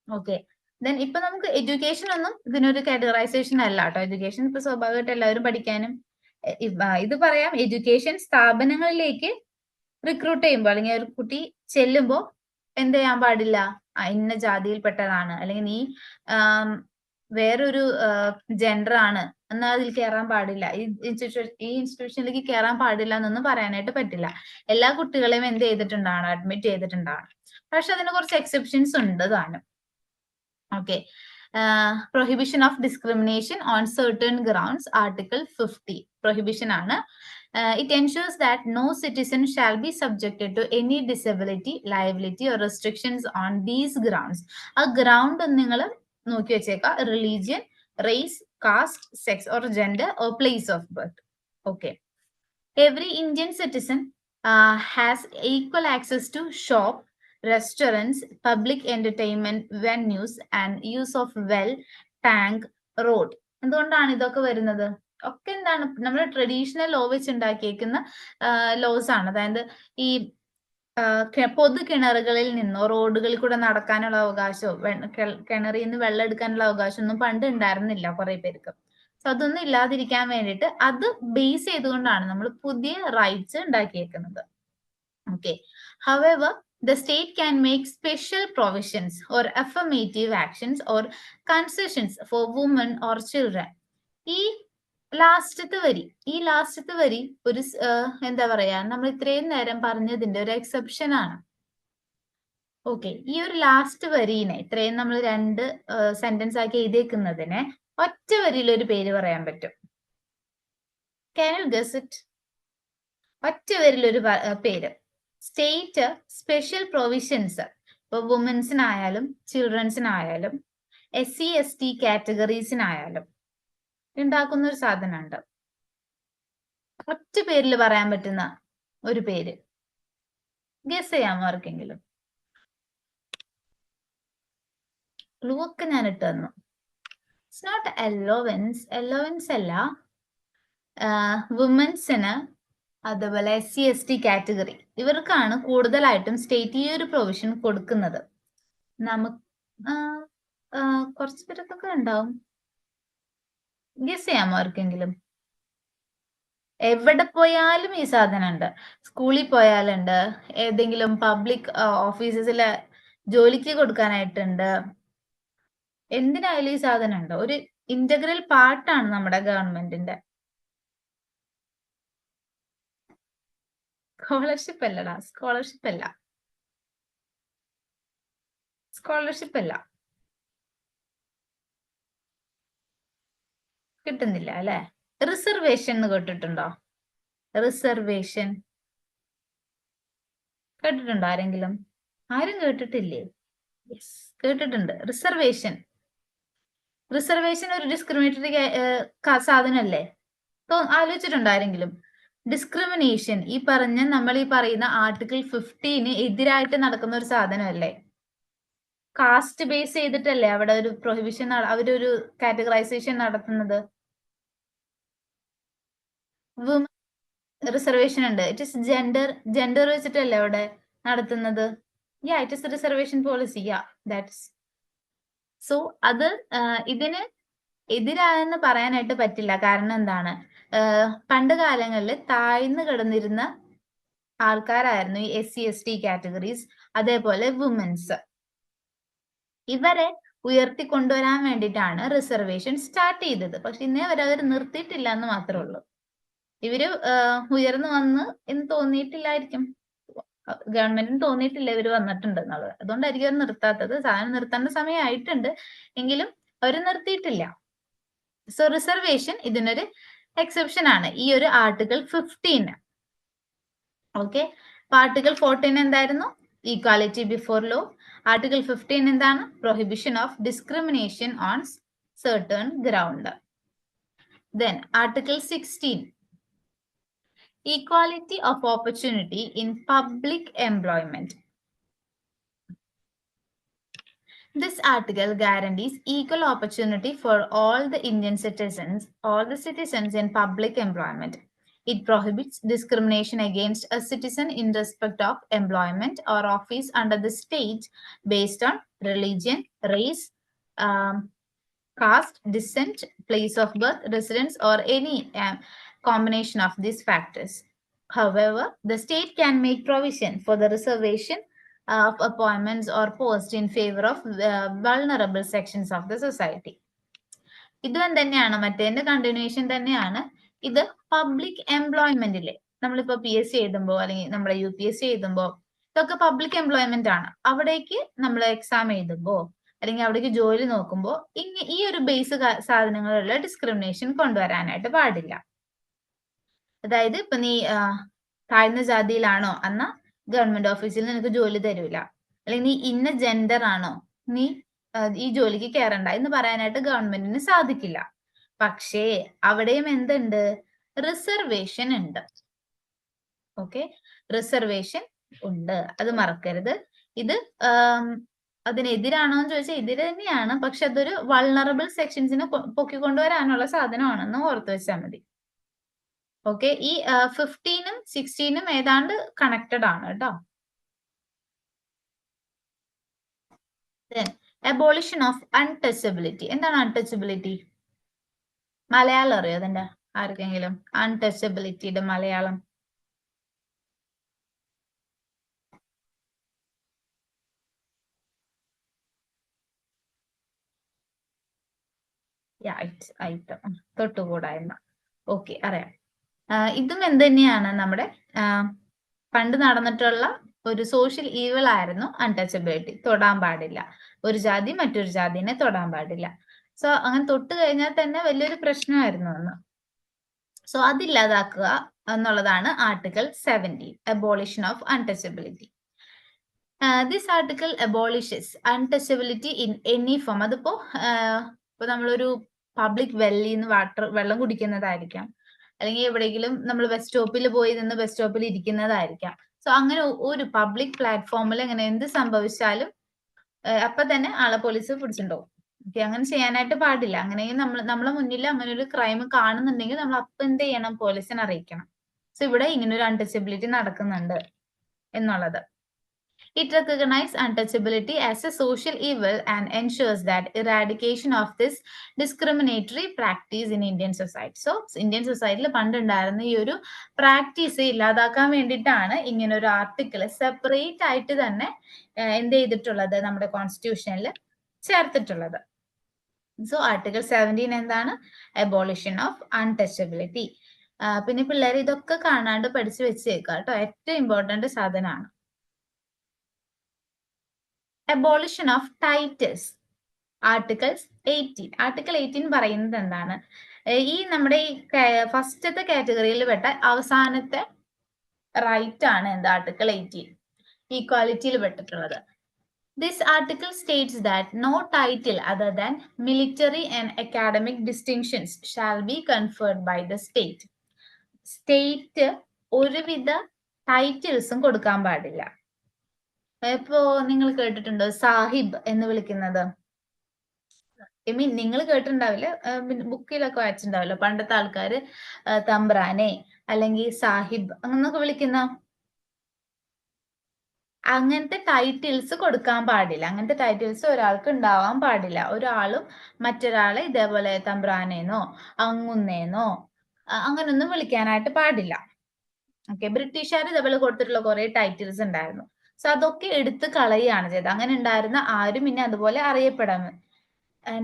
ഓക്കെ, ദെൻ ഇപ്പൊ നമുക്ക് എഡ്യൂക്കേഷൻ ഒന്നും ഇതിനൊരു കാറ്റഗറൈസേഷൻ അല്ല കേട്ടോ. എഡ്യൂക്കേഷൻ ഇപ്പൊ സ്വാഭാവികമായിട്ട് എല്ലാവരും പഠിക്കാനും ഇത് പറയാം. എഡ്യൂക്കേഷൻ സ്ഥാപനങ്ങളിലേക്ക് റിക്രൂട്ട് ചെയ്യുമ്പോൾ അല്ലെങ്കിൽ ഒരു കുട്ടി ചെല്ലുമ്പോൾ എന്ത് ചെയ്യാൻ പാടില്ല? ഇന്ന ജാതിയിൽപ്പെട്ടതാണ് അല്ലെങ്കിൽ നീ വേറൊരു ജെൻഡർ ആണ് എന്നാൽ അതിൽ കയറാൻ പാടില്ല, ഈ ഇൻസ്റ്റിറ്റ്യൂഷനിലേക്ക് കയറാൻ പാടില്ല എന്നൊന്നും പറയാനായിട്ട് പറ്റില്ല. എല്ലാ കുട്ടികളെയും എന്ത് ചെയ്തിട്ടുണ്ടാണ്? അഡ്മിറ്റ് ചെയ്തിട്ടുണ്ടാണ്. പക്ഷെ അതിന് കുറച്ച് എക്സെപ്ഷൻസ് ഉണ്ട് താനും. Okay, prohibition of discrimination on certain grounds, article 50 prohibition ആണ്. It ensures that no citizen shall be subjected to any disability, liability or restrictions on these grounds. ആ ഗ്രൗണ്ട് നിങ്ങൾ നോക്കി വെച്ചേക്കാം. Religion, race, caste, sex or gender or place of birth. Okay. Every Indian citizen has equal access to shop, restaurants, public entertainment venues and use of well, tank, road. എന്തുകൊണ്ടാണ് ഇതൊക്കെ വരുന്നത്? ഒക്കെ എന്താണ് നമ്മൾ ട്രഡീഷണൽ ലോ വെച്ച് ഉണ്ടാക്കിയേക്കുന്ന loss ആണ്. അതായത് ഈ പൊതു കിണറുകളിൽ നിന്നോ റോഡുകളിൽ കൂടെ നടക്കാനുള്ള അവകാശവും കിണറിൽ നിന്ന് വെള്ളം എടുക്കാനുള്ള അവകാശം ഒന്നും പണ്ട് ഉണ്ടായിരുന്നില്ല കുറെ പേർക്ക്. സോ അതൊന്നും ഇല്ലാതിരിക്കാൻ വേണ്ടിയിട്ട് അത് ബേസ് ചെയ്തുകൊണ്ടാണ് നമ്മൾ പുതിയ റൈറ്റ്സ് ഉണ്ടാക്കിയേക്കുന്നത്. Okay, however the state can make special provisions or affirmative actions or concessions for women or children. ഈ ലാസ്റ്റത്തെ വരി ഒരു എന്താ പറയാ, നമ്മൾ ഇത്രയും നേരം പറഞ്ഞതിന്റെ ഒരു എക്സെപ്ഷൻ ആണ്. ഓക്കെ, ഈ ഒരു ലാസ്റ്റ് വരിനെ ഇത്രയും നമ്മൾ 2 സെന്റൻസ് ആക്കി എഴുതിയേക്കുന്നതിനെ ഒറ്റ വരിയിൽ ഒരു പേര് പറയാൻ പറ്റും. Can you guess it? ഒറ്റ വരിയിൽ ഒരു പേര്. സ്റ്റേറ്റ് സ്പെഷ്യൽ പ്രൊവിഷൻസ് ഇപ്പൊ വുമൻസിനായാലും ചിൽഡ്രൻസിനായാലും SC ST കാറ്റഗറീസിനായാലും ഉണ്ടാക്കുന്ന ഒരു സാധനമുണ്ട്. ഒറ്റ പേരിൽ പറയാൻ പറ്റുന്ന ഒരു പേര് ഗസ് ചെയ്യാമോ ആർക്കെങ്കിലും? ക്ലൂ ഒക്കെ ഞാൻ ഇട്ട് തന്നു. It's not allowance. അലോവൻസ് അല്ല. വുമൻസിന് അതുപോലെ SC ST കാറ്റഗറി ഇവർക്കാണ് കൂടുതലായിട്ടും സ്റ്റേറ്റ് ഈ ഒരു പ്രൊവിഷൻ കൊടുക്കുന്നത്. നമുക്ക് കുറച്ച് പേരൊക്കെ ഉണ്ടാവും. ഗസ് ചെയ്യാമോ ആർക്കെങ്കിലും? എവിടെ പോയാലും ഈ സാധനം ഉണ്ട്. സ്കൂളിൽ പോയാലുണ്ട്, ഏതെങ്കിലും പബ്ലിക് ഓഫീസസിലെ ജോലിക്ക് കൊടുക്കാനായിട്ടുണ്ട്. എന്തിനായാലും ഈ സാധനം ഉണ്ട്. ഒരു ഇന്റഗ്രൽ പാർട്ടാണ് നമ്മുടെ ഗവൺമെന്റിന്റെ. സ്കോളർഷിപ്പ് അല്ലടാ, സ്കോളർഷിപ്പ് അല്ല. കിട്ടുന്നില്ല അല്ലെ? റിസർവേഷൻ എന്ന് കേട്ടിട്ടുണ്ടോ? റിസർവേഷൻ കേട്ടിട്ടുണ്ടോ ആരെങ്കിലും? ആരും കേട്ടിട്ടില്ലേ? യെസ്, കേട്ടിട്ടുണ്ട്. റിസർവേഷൻ ഒരു ഡിസ്ക്രിമിനേറ്ററി സാധനമല്ലേ? ആലോചിച്ചിട്ടുണ്ടോ ആരെങ്കിലും? ഡിസ്ക്രിമിനേഷൻ ഈ പറയുന്ന ആർട്ടിക്കിൾ 50 എതിരായിട്ട് നടക്കുന്ന ഒരു സാധനമല്ലേ? കാസ്റ്റ് ബേസ് ചെയ്തിട്ടല്ലേ അവിടെ ഒരു പ്രൊഹിബിഷൻ അവരൊരു കാറ്റഗറൈസേഷൻ നടത്തുന്നത്. വുമൻ റിസർവേഷൻ ഉണ്ട്. ഇറ്റ് ഇസ് ജെൻഡർ വെച്ചിട്ടല്ലേ അവിടെ നടത്തുന്നത്. Yeah it is reservation policy. Yeah that's so അത് ഇതിന് എതിരാണെന്ന് പറയാനായിട്ട് പറ്റില്ല. കാരണം എന്താണ്, പണ്ട് കാലങ്ങളിൽ താഴ്ന്നു കിടന്നിരുന്ന ആൾക്കാരായിരുന്നു ഈ SC/ST കാറ്റഗറീസ്, അതേപോലെ വുമൻസ്. ഇവരെ ഉയർത്തിക്കൊണ്ടുവരാൻ വേണ്ടിയിട്ടാണ് റിസർവേഷൻ സ്റ്റാർട്ട് ചെയ്തത്. പക്ഷെ ഇന്നേ വരെ അവർ നിർത്തിയിട്ടില്ല എന്ന് മാത്രമേ ഉള്ളൂ. ഇവര് ഉയർന്നു വന്ന് എന്ന് തോന്നിയിട്ടില്ലായിരിക്കും, ഗവൺമെന്റിന് തോന്നിയിട്ടില്ല ഇവര് വന്നിട്ടുണ്ട് എന്നുള്ളത്. അതുകൊണ്ടായിരിക്കും അവർ നിർത്താത്തത്. സാധനം നിർത്തേണ്ട സമയമായിട്ടുണ്ട്, എങ്കിലും അവർ നിർത്തിയിട്ടില്ല. സോ റിസർവേഷൻ ഇതിനൊരു എക്സെപ്ഷൻ ആണ്, ഈ ഒരു ആർട്ടിക്കിൾ 15. ഓക്കെ, ആർട്ടിക്കിൾ 14 എന്തായിരുന്നു? Equality before law. ആർട്ടിക്കിൾ 15 എന്താണ്? Prohibition of discrimination on certain ground. Then article 16, equality of opportunity in public employment. This article guarantees equal opportunity for all the Indian citizens in public employment. It prohibits discrimination against a citizen in respect of employment or office under the state based on religion, race, caste, descent, place of birth, residence, or any combination of these factors. However, the state can make provision for the reservation of appointments or posts in favor of vulnerable sections of the society. ഇതും തന്നെയാണ്, മറ്റേന്റെ continuation തന്നെയാണ് ഇത്. Public എംപ്ലോയ്മെന്റില് നമ്മളിപ്പോ PSC എഴുതുമ്പോൾ അല്ലെങ്കിൽ നമ്മുടെ UPSC എഴുതുമ്പോൾ ഇതൊക്കെ പബ്ലിക് എംപ്ലോയ്മെന്റ് ആണ്. അവിടേക്ക് നമ്മൾ എക്സാം എഴുതുമ്പോൾ അല്ലെങ്കിൽ അവിടേക്ക് ജോലി നോക്കുമ്പോൾ ഈ ഒരു ബേസ് സാധനങ്ങളുള്ള ഡിസ്ക്രിമിനേഷൻ കൊണ്ടുവരാനായിട്ട് പാടില്ല. അതായത് ഇപ്പൊ നീ താഴ്ന്ന ജാതിയിലാണോ എന്നാ ഗവൺമെന്റ് ഓഫീസിൽ നിനക്ക് ജോലി തരൂല, അല്ലെങ്കിൽ നീ ഇന്ന ജെൻഡർ ആണോ നീ ഈ ജോലിക്ക് കയറണ്ട എന്ന് പറയാനായിട്ട് ഗവൺമെന്റിന് സാധിക്കില്ല. പക്ഷേ അവിടെയും എന്തുണ്ട്? റിസർവേഷൻ ഉണ്ട്. ഓക്കെ, റിസർവേഷൻ ഉണ്ട്, അത് മറക്കരുത്. ഇത് അതിനെതിരാണോ എന്ന് ചോദിച്ചാൽ എതിര് തന്നെയാണ്, പക്ഷെ അതൊരു വൾണറബിൾ സെക്ഷൻസിനെ പൊക്കിക്കൊണ്ടുവരാനുള്ള സാധനമാണെന്ന് ഓർത്തു വെച്ചാൽ മതി. ഓക്കെ, ഈ 15ഉം 16ഉം ഏതാണ്ട് കണക്റ്റഡ് ആണ് കേട്ടോ. Abolition of untouchability. എന്താണ് അൺടച്ചബിലിറ്റി? മലയാളം അറിയോ അതിന്റെ ആർക്കെങ്കിലും? അൺടച്ചബിലിറ്റിയുടെ മലയാളം? തൊട്ടുകൂടായ്മ. ഓക്കെ, അറിയാം. ഇതും എന്ത് തന്നെയാണ്, നമ്മുടെ പണ്ട് നടന്നിട്ടുള്ള ഒരു സോഷ്യൽ ഈവിൾ ആയിരുന്നു അൺടച്ചബിലിറ്റി. തൊടാൻ പാടില്ല, ഒരു ജാതി മറ്റൊരു ജാതിനെ തൊടാൻ പാടില്ല. സോ അങ്ങനെ തൊട്ട് കഴിഞ്ഞാൽ തന്നെ വലിയൊരു പ്രശ്നമായിരുന്നു അന്ന്. സോ അതില്ലാതാക്കുക എന്നുള്ളതാണ് article 17, abolition of untouchability. This article abolishes untouchability in any form. അതിപ്പോ നമ്മളൊരു പബ്ലിക് വെല്ലിന്ന് വെള്ളം കുടിക്കുന്നതായിരിക്കാം, അല്ലെങ്കിൽ എവിടെയെങ്കിലും നമ്മൾ ബസ് സ്റ്റോപ്പിൽ പോയി നിന്ന് ബസ് സ്റ്റോപ്പിൽ ഇരിക്കുന്നതായിരിക്കാം. സോ അങ്ങനെ ഒരു പബ്ലിക് പ്ലാറ്റ്ഫോമിൽ അങ്ങനെ എന്ത് സംഭവിച്ചാലും അപ്പൊ തന്നെ ആളെ പോലീസ് പിടിച്ചിട്ടുണ്ടാവും. ഓക്കെ, അങ്ങനെ ചെയ്യാനായിട്ട് പാടില്ല. അങ്ങനെയും നമ്മളെ മുന്നിൽ അങ്ങനെ ഒരു ക്രൈം കാണുന്നുണ്ടെങ്കിൽ നമ്മൾ അപ്പൊ എന്ത് ചെയ്യണം? പോലീസിനെ അറിയിക്കണം. സോ ഇവിടെ ഇങ്ങനെ ഒരു അൺടച്ചബിലിറ്റി നടക്കുന്നുണ്ട് എന്നുള്ളത്. It recognizes untouchability as a social evil and ensures that eradication of this discriminatory practice in Indian society. So, Indian society പണ്ടുണ്ടായിരുന്ന ഈ ഒരു പ്രാക്ടീസ് ഇല്ലാതാക്കാൻ വേണ്ടിയിട്ടാണ് ഇങ്ങനെ ഒരു ആർട്ടിക്കിൾ സെപ്പറേറ്റ് ആയിട്ട് തന്നെ എന്ത് ചെയ്തിട്ടുള്ളത്? നമ്മുടെ കോൺസ്റ്റിറ്റ്യൂഷനിൽ ചേർത്തിട്ടുള്ളത്. സോ ആർട്ടിക്കിൾ 17 എന്താണ്? Abolition of untouchability. പിന്നെ പിള്ളേർ ഇതൊക്കെ കാണാണ്ട് പഠിച്ചു വെച്ചേക്കാം കേട്ടോ, ഏറ്റവും ഇമ്പോർട്ടന്റ് സാധനമാണ്. Abolition of titles. Articles 18. Article 18 പറയുന്നത് എന്താണ്? ഈ നമ്മുടെ ഈ ഫസ്റ്റത്തെ കാറ്റഗറിയിൽ പെട്ട അവസാനത്തെ റൈറ്റ് ആണ് എന്ത്? Article 18 ഈക്വാലിറ്റിയിൽ പെട്ടിട്ടുള്ളത്. This article states that no title other than military and academic distinctions shall be conferred by the state. State ഒരുവിധ ടൈറ്റിൽസും കൊടുക്കാൻ പാടില്ല. ഇപ്പോ നിങ്ങൾ കേട്ടിട്ടുണ്ടോ സാഹിബ് എന്ന് വിളിക്കുന്നത്? ഐ മീൻ നിങ്ങൾ കേട്ടിട്ടുണ്ടാവില്ല, ബുക്കിലൊക്കെ വായിച്ചിട്ടുണ്ടാവല്ലോ പണ്ടത്തെ ആൾക്കാര് തമ്പ്രാനെ അല്ലെങ്കിൽ സാഹിബ് അങ്ങനൊക്കെ വിളിക്കുന്ന അങ്ങനത്തെ ടൈറ്റിൽസ് കൊടുക്കാൻ പാടില്ല. അങ്ങനത്തെ ടൈറ്റിൽസ് ഒരാൾക്ക് ഉണ്ടാവാൻ പാടില്ല. ഒരാളും മറ്റൊരാളെ ഇതേപോലെ തമ്പ്രാനേന്നോ അങ്ങുന്നേന്നോ അങ്ങനൊന്നും വിളിക്കാനായിട്ട് പാടില്ല. ഓക്കെ, ബ്രിട്ടീഷുകാർ ഇതേപോലെ കൊടുത്തിട്ടുള്ള കുറെ ടൈറ്റിൽസ് ഉണ്ടായിരുന്നു. സോ അതൊക്കെ എടുത്ത് കളയുകയാണ് ചെയ്തത്. അങ്ങനെ ഉണ്ടായിരുന്ന ആരും ഇനി അതുപോലെ അറിയപ്പെടാൻ.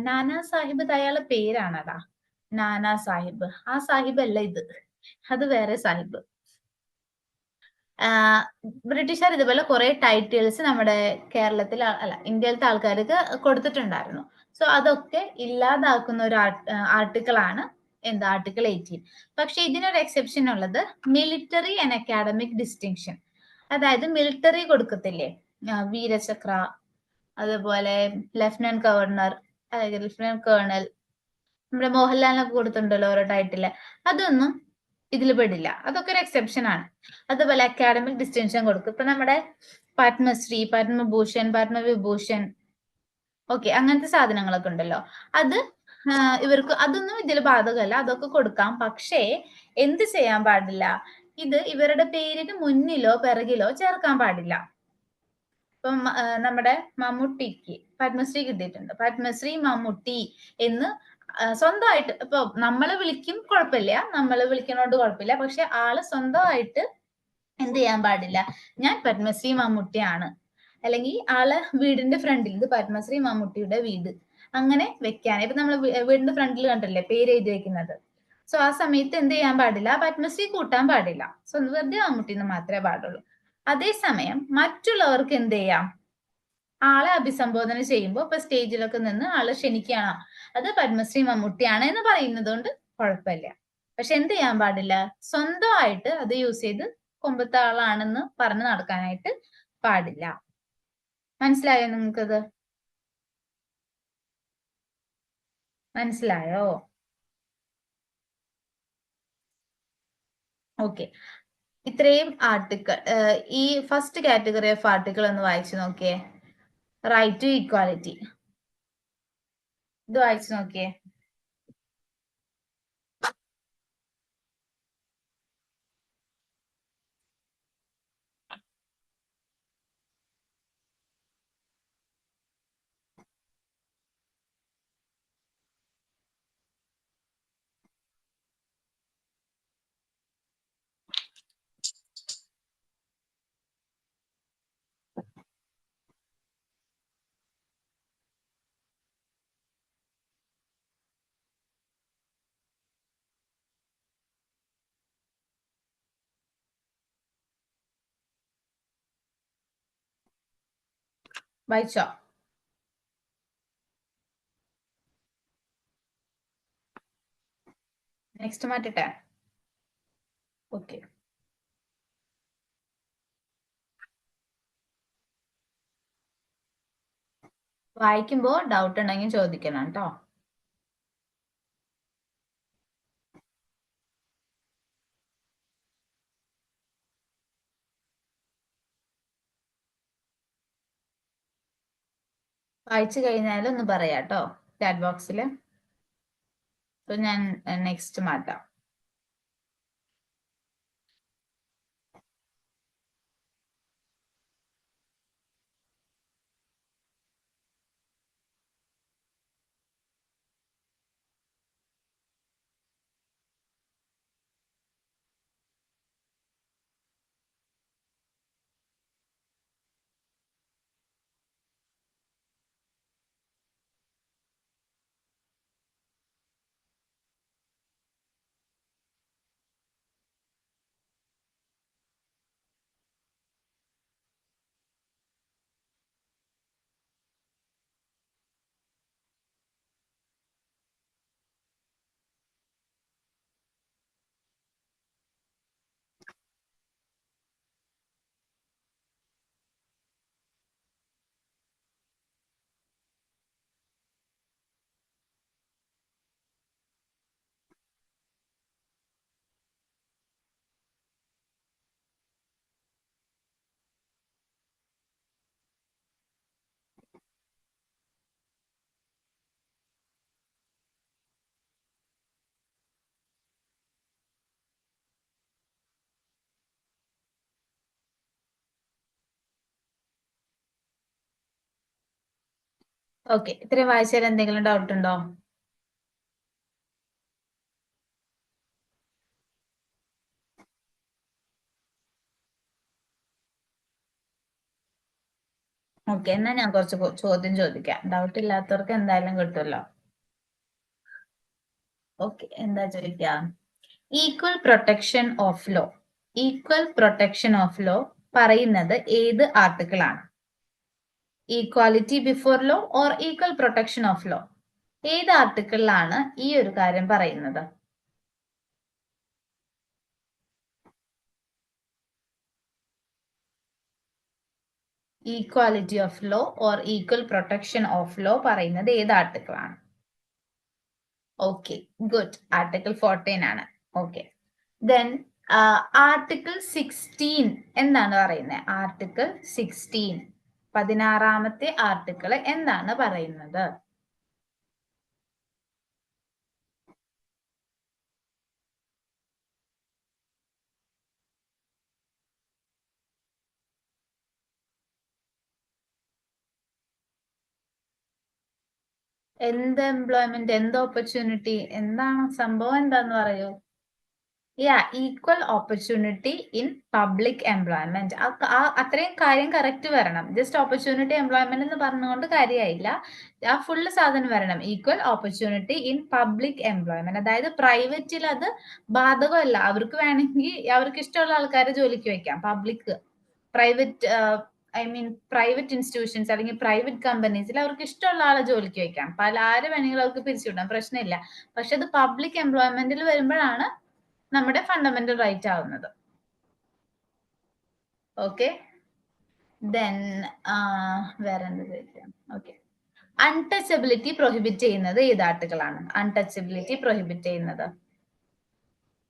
നാനാ സാഹിബ് അയാളുടെ പേരാണതാ, നാനാ സാഹിബ്. ആ സാഹിബ് അല്ല ഇത്, അത് വേറെ സാഹിബ്. ബ്രിട്ടീഷുകാർ ഇതുപോലെ കുറെ ടൈറ്റിൽസ് നമ്മുടെ കേരളത്തിൽ അല്ല ഇന്ത്യയിലത്തെ ആൾക്കാർക്ക് കൊടുത്തിട്ടുണ്ടായിരുന്നു. സോ അതൊക്കെ ഇല്ലാതാക്കുന്ന ഒരു ആർട്ടിക്കിൾ ആണ് എന്ത്, ആർട്ടിക്കിൾ 18. പക്ഷെ ഇതിനൊരു എക്സെപ്ഷൻ ഉള്ളത് മിലിറ്ററി ആൻഡ് അക്കാഡമിക് ഡിസ്റ്റിങ്ഷൻ. അതായത് മിലിറ്ററി കൊടുക്കത്തില്ലേ, വീരചക്ര, അതുപോലെ ലഫ്റ്റനന്റ് ഗവർണർ, ലഫ്റ്റനന്റ് കേണൽ, നമ്മുടെ മോഹൻലാലിനൊക്കെ കൊടുത്തിട്ടുണ്ടല്ലോ ഓരോ ടൈറ്റില്, അതൊന്നും ഇതിൽ പെടില്ല. അതൊക്കെ ഒരു എക്സെപ്ഷൻ ആണ്. അതുപോലെ അക്കാഡമിക് ഡിസ്റ്റിങ്ഷൻ കൊടുക്കും. ഇപ്പൊ നമ്മുടെ പത്മശ്രീ, പത്മഭൂഷൺ, പത്മവിഭൂഷൺ, ഓക്കെ, അങ്ങനത്തെ സാധനങ്ങളൊക്കെ ഉണ്ടല്ലോ, അത് ഇവർക്ക് അതൊന്നും ഇതിൽ ബാധകമല്ല. അതൊക്കെ കൊടുക്കാം. പക്ഷേ എന്ത് ചെയ്യാൻ പാടില്ല, ഇത് ഇവരുടെ പേരിന് മുന്നിലോ പിറകിലോ ചേർക്കാൻ പാടില്ല. ഇപ്പം നമ്മുടെ മമ്മൂട്ടിക്ക് പത്മശ്രീ കിട്ടിയിട്ടുണ്ട്. പത്മശ്രീ മമ്മൂട്ടി എന്ന് സ്വന്തമായിട്ട് ഇപ്പൊ നമ്മള് വിളിക്കും, കുഴപ്പമില്ല, നമ്മള് വിളിക്കുന്നോണ്ട് കുഴപ്പമില്ല. പക്ഷെ ആള് സ്വന്തമായിട്ട് എന്ത് ചെയ്യാൻ പാടില്ല, ഞാൻ പത്മശ്രീ മമ്മൂട്ടിയാണ്, അല്ലെങ്കിൽ ആള് വീടിന്റെ ഫ്രണ്ടിൽ ഇത് പത്മശ്രീ മമ്മൂട്ടിയുടെ വീട് അങ്ങനെ വെക്കാൻ. ഇപ്പൊ നമ്മൾ വീടിന്റെ ഫ്രണ്ടിൽ കണ്ടല്ലേ പേര് എഴുതി വെക്കുന്നത്. സോ ആ സമയത്ത് എന്ത് ചെയ്യാൻ പാടില്ല, പത്മശ്രീ കൂട്ടാൻ പാടില്ല. സോ വെറുതെ മമ്മൂട്ടി എന്ന് മാത്രമേ പാടുള്ളൂ. അതേസമയം മറ്റുള്ളവർക്ക് എന്ത് ചെയ്യാം, ആളെ അഭിസംബോധന ചെയ്യുമ്പോൾ ഇപ്പൊ സ്റ്റേജിലൊക്കെ നിന്ന് ആളെ ക്ഷണിക്കുകയാണ്, അത് പത്മശ്രീ മമ്മൂട്ടിയാണ് എന്ന് പറയുന്നത് കൊണ്ട് കുഴപ്പമില്ല. പക്ഷെ എന്ത് ചെയ്യാൻ പാടില്ല, സ്വന്തമായിട്ട് അത് യൂസ് ചെയ്ത് കൊമ്പത്തെ ആളാണെന്ന് പറഞ്ഞ് നടക്കാനായിട്ട് പാടില്ല. മനസ്സിലായോ നിങ്ങൾക്കത്? മനസ്സിലായോ? ഓക്കെ, ഇത്രയും ആർട്ടിക്കിൾ, ഈ ഫസ്റ്റ് കാറ്റഗറി ഓഫ് ആർട്ടിക്കിൾ ഒന്ന് വായിച്ചു നോക്കിയേ. റൈറ്റ് ടു ഈക്വാലിറ്റി, ഇത് വായിച്ചു നോക്കിയേ. വായിച്ചോ? നെക്സ്റ്റ് മാറ്റട്ടെ? ഓക്കെ, വായിക്കുമ്പോ ഡൗട്ട് ഉണ്ടെങ്കിൽ ചോദിക്കണം കേട്ടോ. വായിച്ചു കഴിഞ്ഞാൽ ഒന്ന് പറയാട്ടോ ചാറ്റ് ബോക്സിൽ. അപ്പൊ ഞാൻ നെക്സ്റ്റ് മാറ്റാം. ഓക്കെ, ഇത്രയും വായിച്ചാൽ എന്തെങ്കിലും ഡൗട്ട് ഉണ്ടോ? ഓക്കെ, എന്നാ ഞാൻ കുറച്ച് ചോദ്യം ചോദിക്കാം. ഡൗട്ട് ഇല്ലാത്തവർക്ക് എന്തായാലും കിട്ടുമല്ലോ. ഓക്കെ, എന്താ ചോദിക്കാം? Equal protection of law. Equal protection of law പറയുന്നത് ഏത് ആർട്ടിക്കിൾ ആണ്? Equality before law or equal protection of law? ഏത് ആർട്ടിക്കിളിലാണ് ഈ ഒരു കാര്യം പറയുന്നത്? Equality of law or equal protection of law പറയുന്നത് ഏത് ആർട്ടിക്കിൾ ആണ്? Okay, good. ആർട്ടിക്കിൾ 14 ആണ്. ഓക്കെ, ദെൻ ആർട്ടിക്കിൾ 16 എന്താണ് പറയുന്നത്? ആർട്ടിക്കിൾ 16, 16ാമത്തെ ആർട്ടിക്കിൾ എന്താണ് പറയുന്നത്? എന്ത് എംപ്ലോയ്മെന്റ്, എന്ത് ഓപ്പർച്യൂണിറ്റി, എന്താണ് സംഭവം, എന്താന്ന് പറയൂ? Equal opportunity in public employment. അത്രയും കാര്യം കറക്റ്റ് വരണം. ജസ്റ്റ് ഓപ്പർച്യൂണിറ്റി എംപ്ലോയ്മെന്റ് എന്ന് പറഞ്ഞുകൊണ്ട് കാര്യമായില്ല. ആ ഫുള്ള് സാധനം വരണം. Equal opportunity in public employment, അതായത് പ്രൈവറ്റിൽ അത് ബാധകമല്ല. അവർക്ക് വേണമെങ്കിൽ അവർക്ക് ഇഷ്ടമുള്ള ആൾക്കാരെ ജോലിക്ക് വെക്കാം. Public, private, I mean private institutions അല്ലെങ്കിൽ പ്രൈവറ്റ് കമ്പനീസിൽ അവർക്ക് ഇഷ്ടമുള്ള ആളെ ജോലിക്ക് വെക്കാം. ആര് വേണമെങ്കിലും അവർക്ക് പിരിച്ചുവിടാം, പ്രശ്നമില്ല. പക്ഷെ അത് പബ്ലിക് എംപ്ലോയ്മെന്റിൽ വരുമ്പോഴാണ് നമ്മുടെ ഫണ്ടമെന്റൽ റൈറ്റ് ആവുന്നത്. ഓക്കെ, ദെൻ വേറെ എന്ത് ചോദിക്കാം? ഓക്കെ, അൺടച്ചബിലിറ്റി പ്രൊഹിബിറ്റ് ചെയ്യുന്നത് ഏത് ആർട്ടിക്കിളാണ്? അൺടച്ചബിലിറ്റി പ്രൊഹിബിറ്റ് ചെയ്യുന്നത്,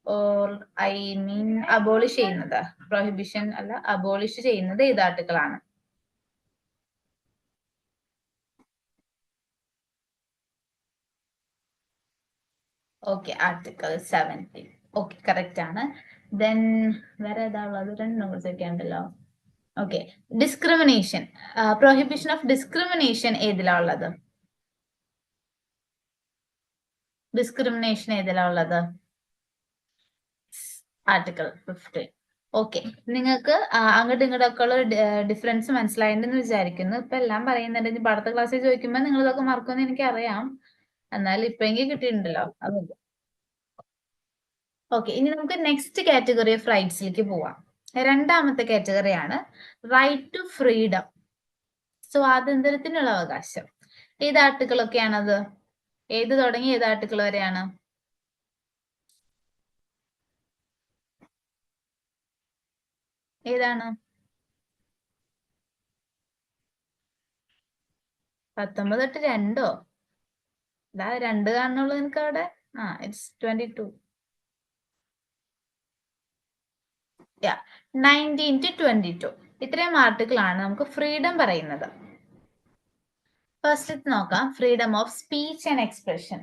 ഓർ ഐ മീൻ അബോളിഷ് ചെയ്യുന്നത്, പ്രൊഹിബിഷൻ അല്ല, അബോളിഷ് ചെയ്യുന്നത് ഏത് ആർട്ടിക്കിളാണ്? Okay, article 17. ഓക്കെ, കറക്റ്റ് ആണ്. ദെൻ വേറെ ഏതാ ഉള്ളത്? 2 നമ്പേഴ്സ് ഒക്കെ ഉണ്ടല്ലോ. Okay, discrimination, prohibition of discrimination ഏതിലാ ഉള്ളത്? ഡിസ്ക്രിമിനേഷൻ ഏതിലാ ഉള്ളത്? ആർട്ടിക്കിൾ 15. ഓക്കെ, നിങ്ങൾക്ക് അങ്ങോട്ടും ഇങ്ങോട്ടൊക്കെ ഉള്ള ഡിഫറൻസ് മനസ്സിലായിട്ടുണ്ടെന്ന് വിചാരിക്കുന്നു. ഇപ്പൊ എല്ലാം പറയുന്നുണ്ട്. ഇനി അടുത്ത ക്ലാസ്സിൽ ചോദിക്കുമ്പോൾ നിങ്ങൾ ഇതൊക്കെ മറക്കുമെന്ന് എനിക്കറിയാം. എന്നാലും ഇപ്പെങ്കിൽ കിട്ടിയിട്ടുണ്ടല്ലോ, അതുകൊണ്ട്. ഓക്കെ, ഇനി നമുക്ക് നെക്സ്റ്റ് കാറ്റഗറി ഓഫ് റൈറ്റ്സിലേക്ക് പോവാം. രണ്ടാമത്തെ കാറ്റഗറിയാണ് റൈറ്റ് ടു ഫ്രീഡം, സ്വാതന്ത്ര്യത്തിനുള്ള അവകാശം. ഏത് ആർട്ടിക്കിൾ ഒക്കെയാണത്? ഏത് തുടങ്ങി ഏത് ആർട്ടിക്കിൾ വരെയാണ്? ഏതാണ്? 19 തൊട്ട് 2ഓ? ഇതാ 2 കാണുന്നുള്ളൂ നിനക്ക് അവിടെ. ഇറ്റ്സ് 22. 19 to 22, ഇത്രയും ആർട്ടിക്കിൾ ആണ് നമുക്ക് ഫ്രീഡം പറയുന്നത്. ഫസ്റ്റ് നോക്കാം, freedom of speech and expression.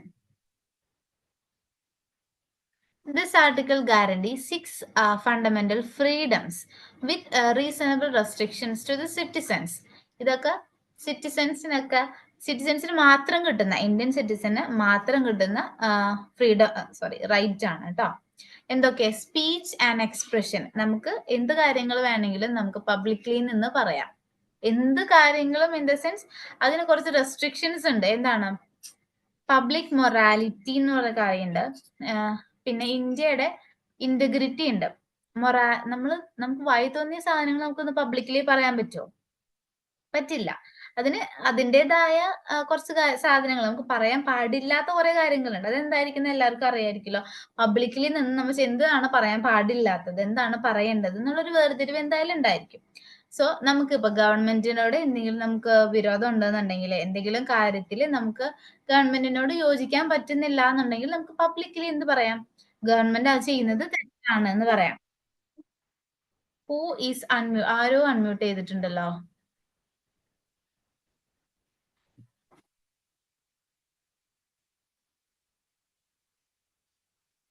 This article guarantees 6 fundamental freedoms with reasonable restrictions to the citizens. ഇതൊക്കെ സിറ്റിസൻസിന് മാത്രം കിട്ടുന്ന, ഇന്ത്യൻ സിറ്റിസന് മാത്രം കിട്ടുന്ന ഫ്രീഡം, റൈറ്റ് ആണ് കേട്ടോ. എന്തൊക്കെ? സ്പീച്ച് ആൻഡ് എക്സ്പ്രഷൻ, നമുക്ക് എന്ത് കാര്യങ്ങൾ വേണമെങ്കിലും നമുക്ക് പബ്ലിക്ലി നിന്ന് പറയാം. എന്ത് കാര്യങ്ങളും ഇൻ ദ സെൻസ് അതിന് കുറച്ച് റെസ്ട്രിക്ഷൻസ് ഉണ്ട്. എന്താണ്? പബ്ലിക് മൊറാലിറ്റി എന്ന് പറയുന്ന കാര്യമുണ്ട്. പിന്നെ ഇന്ത്യയുടെ ഇന്റഗ്രിറ്റി ഉണ്ട്. നമുക്ക് വായി തോന്നിയ സാധനങ്ങൾ നമുക്കൊന്ന് പബ്ലിക്കലി പറയാൻ പറ്റുമോ? പറ്റില്ല. അതിന് അതിൻ്റെതായ കുറച്ച് സാധനങ്ങൾ, നമുക്ക് പറയാൻ പാടില്ലാത്ത കുറെ കാര്യങ്ങളുണ്ട്. അതെന്തായിരിക്കും എല്ലാവർക്കും അറിയായിരിക്കുമല്ലോ. പബ്ലിക്കലി നിന്ന് നമ്മൾ എന്താണ് പറയാൻ പാടില്ലാത്തത്, എന്താണ് പറയേണ്ടത് എന്നുള്ളൊരു വേർതിരിവ് എന്തായാലും ഉണ്ടായിരിക്കും. സോ നമുക്കിപ്പോ ഗവൺമെന്റിനോട് എന്തെങ്കിലും നമുക്ക് വിരോധം ഉണ്ടെന്നുണ്ടെങ്കിൽ, എന്തെങ്കിലും കാര്യത്തിൽ നമുക്ക് ഗവൺമെന്റിനോട് യോജിക്കാൻ പറ്റുന്നില്ല എന്നുണ്ടെങ്കിൽ നമുക്ക് പബ്ലിക്കലി എന്ത് പറയാം? ഗവൺമെന്റ് അത് ചെയ്യുന്നത് തെറ്റാണ് എന്ന് പറയാം. ഹൂ ഈസ് ആരോ അൺമ്യൂട്ട് ചെയ്തിട്ടുണ്ടല്ലോ.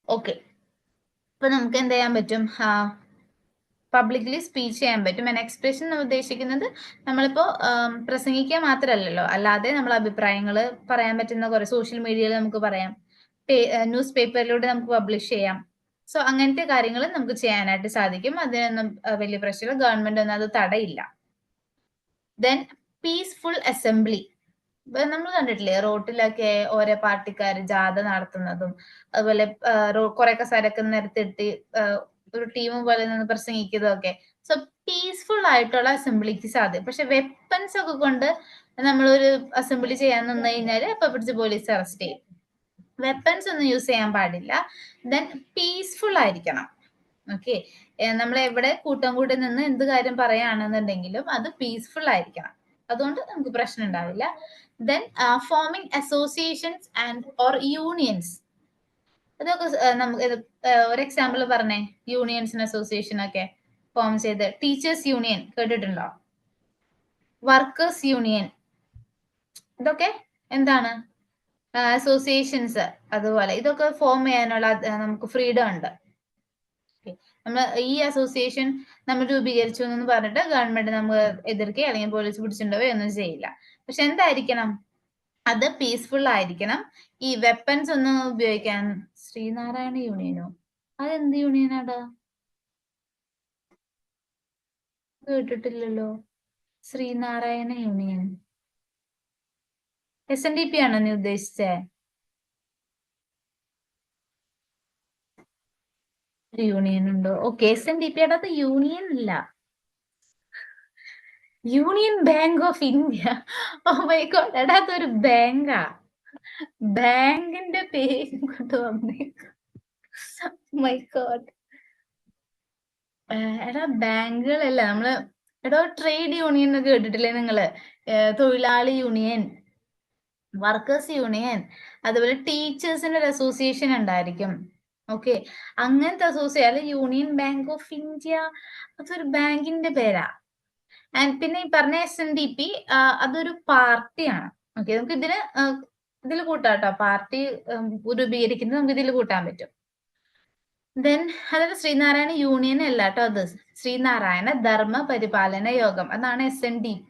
ഓക്കെ, ഇപ്പൊ നമുക്ക് എന്ത് ചെയ്യാൻ പറ്റും? പബ്ലിക്കലി സ്പീച്ച് ചെയ്യാൻ പറ്റും. ആൻഡ് എക്സ്പ്രഷൻ എന്ന് ഉദ്ദേശിക്കുന്നത് നമ്മളിപ്പോ പ്രസംഗിക്കുക മാത്രമല്ലല്ലോ, അല്ലാതെ നമ്മൾ അഭിപ്രായങ്ങൾ പറയാൻ പറ്റുന്ന കുറെ സോഷ്യൽ മീഡിയയിൽ നമുക്ക് പറയാം, ന്യൂസ് പേപ്പറിലൂടെ നമുക്ക് പബ്ലിഷ് ചെയ്യാം. സോ അങ്ങനത്തെ കാര്യങ്ങൾ നമുക്ക് ചെയ്യാനായിട്ട് സാധിക്കും. അതിനൊന്നും വലിയ പ്രശ്നമില്ല, ഗവൺമെന്റ് ഒന്നും അത് തടയില്ല. Then peaceful assembly. നമ്മൾ കണ്ടിട്ടില്ലേ റോട്ടിലൊക്കെ ഓരോ പാർട്ടിക്കാർ ജാഥ നടത്തുന്നതും, അതുപോലെ കുറെ കസേരയൊക്കെ നിരത്തിയിട്ട് ഒരു ടീം പോലെ നിന്ന് പ്രസംഗിക്കുന്നതും ഒക്കെ. സോ പീസ്ഫുൾ ആയിട്ടുള്ള അസംബ്ലിക്ക് സാധ്യം. പക്ഷെ വെപ്പൺസ് ഒക്കെ കൊണ്ട് നമ്മളൊരു അസംബ്ലി ചെയ്യാൻ നിന്ന് കഴിഞ്ഞാൽ അപ്പൊ പിടിച്ച് പോലീസ് അറസ്റ്റ് ചെയ്യും. വെപ്പൺസ് ഒന്നും യൂസ് ചെയ്യാൻ പാടില്ല. ദെൻ പീസ്ഫുൾ ആയിരിക്കണം. ഓക്കെ, നമ്മൾ എവിടെ കൂട്ടം കൂടി നിന്ന് എന്ത് കാര്യം പറയുകയാണെന്നുണ്ടെങ്കിലും അത് പീസ്ഫുൾ ആയിരിക്കണം. അതുകൊണ്ട് നമുക്ക് പ്രശ്നം ഉണ്ടാവില്ല. Then forming associations and or unions. ഇതൊക്കെ നമുക്ക് ഒരു എക്സാമ്പിൾ പറഞ്ഞേ. യൂണിയൻസിന് അസോസിയേഷൻ ഒക്കെ ഫോം ചെയ്ത്, ടീച്ചേഴ്സ് യൂണിയൻ കേട്ടിട്ടുണ്ടോ? വർക്കേഴ്സ് യൂണിയൻ, ഇതൊക്കെ എന്താണ് അസോസിയേഷൻസ്. അതുപോലെ ഇതൊക്കെ ഫോം ചെയ്യാനുള്ള നമുക്ക് ഫ്രീഡം ഉണ്ട്. നമ്മൾ ഈ അസോസിയേഷൻ നമ്മൾ രൂപീകരിച്ചു എന്ന് പറഞ്ഞിട്ട് ഗവൺമെന്റ് നമുക്ക് എതിർക്കുകയോ അല്ലെങ്കിൽ പോലീസ് പിടിച്ചിട്ടുണ്ടോ ഒന്നും ചെയ്യില്ല. പക്ഷെ എന്തായിരിക്കണം, അത് പീസ്ഫുൾ ആയിരിക്കണം. ഈ വെപ്പൺസ് ഒന്നും ഉപയോഗിക്കാൻ. ശ്രീനാരായണ യൂണിയനോ? അതെന്ത് യൂണിയനാടാ? കേട്ടിട്ടില്ലല്ലോ. ശ്രീനാരായണ യൂണിയൻ SNDP ആണോ നീ ഉദ്ദേശിച്ചേ? യൂണിയൻ ഉണ്ടോ? ഓക്കെ, SNDP അത് യൂണിയൻ അല്ല, union bank of India. Oh my god, എടാ അതൊരു ബാങ്കാ. ബാങ്കിന്റെ പേര് കൊണ്ട് വന്നേക്കും. My god. എടാ ബാങ്കുകളല്ല നമ്മള്, എടോ ട്രേഡ് യൂണിയൻ എന്ന് കേട്ടിട്ടില്ലേ നിങ്ങള്? തൊഴിലാളി യൂണിയൻ, വർക്കേഴ്സ് യൂണിയൻ, അതുപോലെ ടീച്ചേഴ്സിന്റെ ഒരു അസോസിയേഷൻ ഉണ്ടായിരിക്കും. ഓക്കെ, അങ്ങനത്തെ association. Union bank of India അതൊരു ബാങ്കിന്റെ പേരാ. ആൻഡ് പിന്നെ ഈ പറഞ്ഞ SNDP അതൊരു പാർട്ടിയാണ്. ഓക്കെ, നമുക്ക് ഇതിൽ കൂട്ടാട്ടോ. പാർട്ടി രൂപീകരിക്കുന്നത് നമുക്ക് ഇതിൽ കൂട്ടാൻ പറ്റും. ദെൻ അതായത് ശ്രീനാരായണ യൂണിയൻ അല്ല കേട്ടോ, അത് ശ്രീനാരായണ ധർമ്മ പരിപാലന യോഗം, അതാണ് SNDP.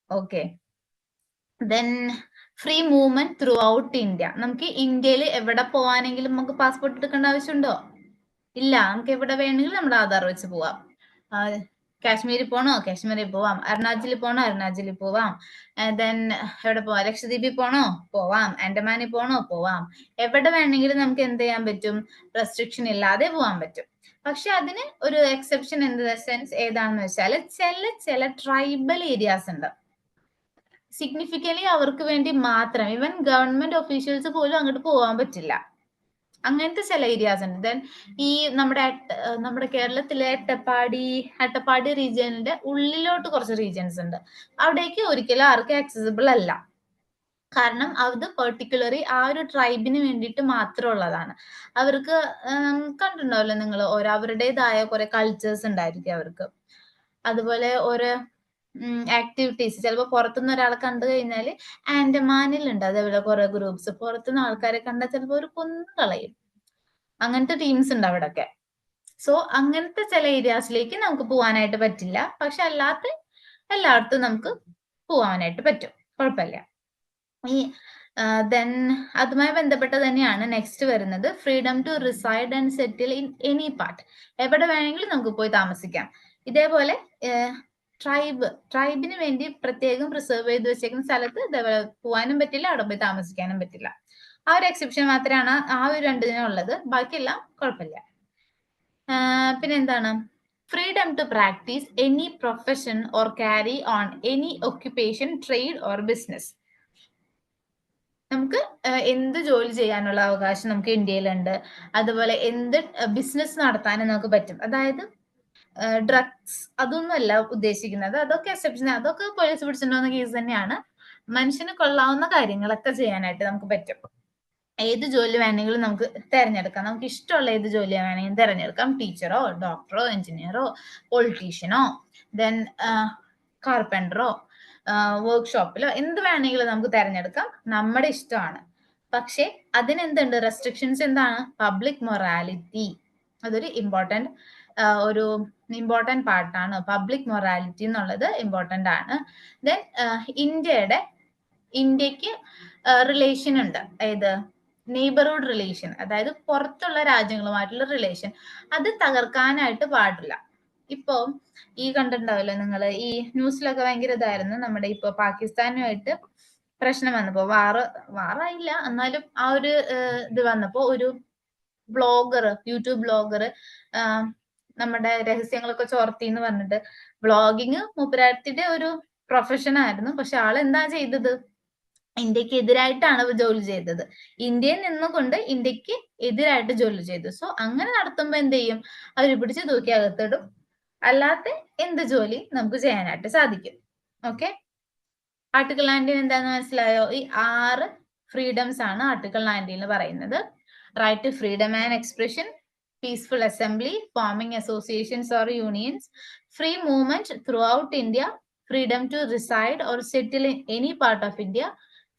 Okay, then free movement through out India. നമുക്ക് ഇന്ത്യയിൽ എവിടെ പോവാനെങ്കിലും നമുക്ക് പാസ്പോർട്ട് എടുക്കേണ്ട ആവശ്യമുണ്ടോ? ഇല്ല, നമുക്ക് എവിടെ വേണമെങ്കിലും നമ്മുടെ ആധാർ വെച്ച് പോവാം. കാശ്മീരിൽ പോണോ കാശ്മീരിൽ പോവാം, അരുണാചലിൽ പോണോ അരുണാചലിൽ പോവാം, ദെൻ എവിടെ പോവാം, ലക്ഷദ്വീപിൽ പോണോ പോവാം, ആൻഡമാനിൽ പോണോ പോവാം. എവിടെ വേണമെങ്കിലും നമുക്ക് എന്ത് ചെയ്യാൻ പറ്റും, റെസ്ട്രിക്ഷൻ ഇല്ലാതെ പോവാൻ പറ്റും. പക്ഷെ അതിന് ഒരു എക്സെപ്ഷൻ ഇൻ ദ സെൻസ് ഏതാണെന്ന് വെച്ചാൽ ചില ട്രൈബൽ ഏരിയാസ് ഉണ്ട്, സിഗ്നിഫിക്കലി അവർക്ക് വേണ്ടി മാത്രം, ഈവൻ ഗവൺമെന്റ് ഒഫീഷ്യൽസ് പോലും അങ്ങോട്ട് പോകാൻ പറ്റില്ല. അങ്ങനത്തെ ചില ഏരിയാസ് ഉണ്ട്. ദെൻ ഈ നമ്മുടെ കേരളത്തിലെ അട്ടപ്പാടി റീജിയനിന്റെ ഉള്ളിലോട്ട് കുറച്ച് റീജിയൻസ് ഉണ്ട്. അവിടേക്ക് ഒരിക്കലും ആർക്കും ആക്സസിബിൾ അല്ല. കാരണം അത് പെർട്ടിക്കുലറി ആ ഒരു ട്രൈബിന് വേണ്ടിയിട്ട് മാത്രമുള്ളതാണ്. അവർക്ക് കണ്ടിട്ടുണ്ടാവല്ലോ നിങ്ങൾ, അവരുടേതായ കുറെ കൾച്ചേഴ്സ് ഉണ്ടായിരിക്കും അവർക്ക്. അതുപോലെ ഓരോ ആക്ടിവിറ്റീസ് ചിലപ്പോൾ പുറത്തുനിന്ന് ഒരാളെ കണ്ടു കഴിഞ്ഞാൽ, ആൻഡമാനിലുണ്ട് അതേപോലെ കുറെ ഗ്രൂപ്പ്സ്, പുറത്തുനിന്ന് ആൾക്കാരെ കണ്ടാൽ ചിലപ്പോൾ ഒരു കൊന്നു കളയും. അങ്ങനത്തെ ടീംസ് ഉണ്ട് അവിടെയൊക്കെ. സോ അങ്ങനത്തെ ചില ഏരിയാസിലേക്ക് നമുക്ക് പോകാനായിട്ട് പറ്റില്ല. പക്ഷെ അല്ലാത്ത എല്ലായിടത്തും നമുക്ക് പോകാനായിട്ട് പറ്റും, കുഴപ്പമില്ല. ഈ ദെൻ അതുമായി ബന്ധപ്പെട്ട് തന്നെയാണ് നെക്സ്റ്റ് വരുന്നത്, freedom to reside and settle in any part. എവിടെ വേണമെങ്കിലും നമുക്ക് പോയി താമസിക്കാം. ഇതേപോലെ ട്രൈബിന് വേണ്ടി പ്രത്യേകം പ്രിസർവ് ചെയ്ത് വെച്ചേക്കുന്ന സ്ഥലത്ത് ഇതേപോലെ പോകാനും പറ്റില്ല, അവിടെ പോയി താമസിക്കാനും പറ്റില്ല. ആ ഒരു എക്സെപ്ഷൻ മാത്രമാണ് ആ ഒരു രണ്ടിനും ഉള്ളത്. ബാക്കിയെല്ലാം കുഴപ്പമില്ല. പിന്നെ എന്താണ്, freedom to practise any profession or carry on any occupation, trade or business. നമുക്ക് എന്ത് ജോലി ചെയ്യാനുള്ള അവകാശം നമുക്ക് ഇന്ത്യയിലുണ്ട്. അതുപോലെ എന്ത് ബിസിനസ് നടത്താനും നമുക്ക് പറ്റും. അതായത് ഡ്രഗ്സ് അതൊന്നുമല്ല ഉദ്ദേശിക്കുന്നത്, അതൊക്കെ എക്സെപ്ഷൻ, അതൊക്കെ പോലീസ് പിടിച്ചിട്ടുണ്ടാവുന്ന കേസ് തന്നെയാണ്. മനുഷ്യന് കൊള്ളാവുന്ന കാര്യങ്ങളൊക്കെ ചെയ്യാനായിട്ട് നമുക്ക് പറ്റും. ഏത് ജോലി വേണമെങ്കിലും നമുക്ക് തിരഞ്ഞെടുക്കാം. നമുക്ക് ഇഷ്ടമുള്ള ഏത് ജോലി വേണമെങ്കിലും തിരഞ്ഞെടുക്കാം. ടീച്ചറോ ഡോക്ടറോ എഞ്ചിനീയറോ പൊളിറ്റീഷ്യനോ ദെൻ കാർപ്പൻറ്ററോ വർക്ക്ഷോപ്പിലോ എന്ത് വേണമെങ്കിലും നമുക്ക് തിരഞ്ഞെടുക്കാം, നമ്മുടെ ഇഷ്ടമാണ്. പക്ഷെ അതിനെന്തുണ്ട് റെസ്ട്രിക്ഷൻസ്? എന്താണ്? പബ്ലിക് മൊറാലിറ്റി, അതൊരു ഇമ്പോർട്ടൻറ്റ് ഒരു ഇമ്പോർട്ടൻറ്റ് പാർട്ടാണ്. പബ്ലിക് മൊറാലിറ്റി എന്നുള്ളത് ഇമ്പോർട്ടൻ്റ് ആണ്. ദെൻ ഇന്ത്യക്ക് റിലേഷൻ ഉണ്ട്. ഏത്? നെയ്ബർഹുഡ് റിലേഷൻ, അതായത് പുറത്തുള്ള രാജ്യങ്ങളുമായിട്ടുള്ള റിലേഷൻ, അത് തകർക്കാനായിട്ട് പാടില്ല. ഇപ്പോ ഈ കണ്ടിട്ടുണ്ടാവല്ലോ നിങ്ങൾ, ഈ ന്യൂസിലൊക്കെ ഭയങ്കര ഇതായിരുന്നു, നമ്മുടെ ഇപ്പൊ പാകിസ്ഥാനുമായിട്ട് പ്രശ്നം വന്നപ്പോ, വാറായില്ല എന്നാലും ആ ഒരു ഇത് വന്നപ്പോ ഒരു യൂട്യൂബ് ബ്ലോഗർ നമ്മുടെ രഹസ്യങ്ങളൊക്കെ ചോർത്തി എന്ന് പറഞ്ഞിട്ട്, വ്ളോഗിങ് മൂപ്പരാട്ടിയുടെ ഒരു പ്രൊഫഷൻ ആയിരുന്നു. പക്ഷെ ആൾ എന്താ ചെയ്തത്? ഇന്ത്യക്ക് എതിരായിട്ടാണ് ജോലി ചെയ്തത്. ഇന്ത്യയിൽ നിന്നുകൊണ്ട് ഇന്ത്യക്ക് എതിരായിട്ട് ജോലി ചെയ്തു. സോ അങ്ങനെ നടത്തുമ്പോ എന്ത് ചെയ്യും? അവർ പിടിച്ച് തൂക്കി അകത്തിടും. അല്ലാത്ത എന്ത് ജോലി നമുക്ക് ചെയ്യാനായിട്ട് സാധിക്കും. ഓക്കെ, ആർട്ടിക്കിൾ 19 എന്താന്ന് മനസ്സിലായോ? ഈ 6 ഫ്രീഡംസ് ആണ് ആർട്ടിക്കിൾ 19 പറയുന്നത്. Right to freedom and expression, peaceful assembly, forming associations or unions, free movement throughout India, freedom to reside or settle in any part of India,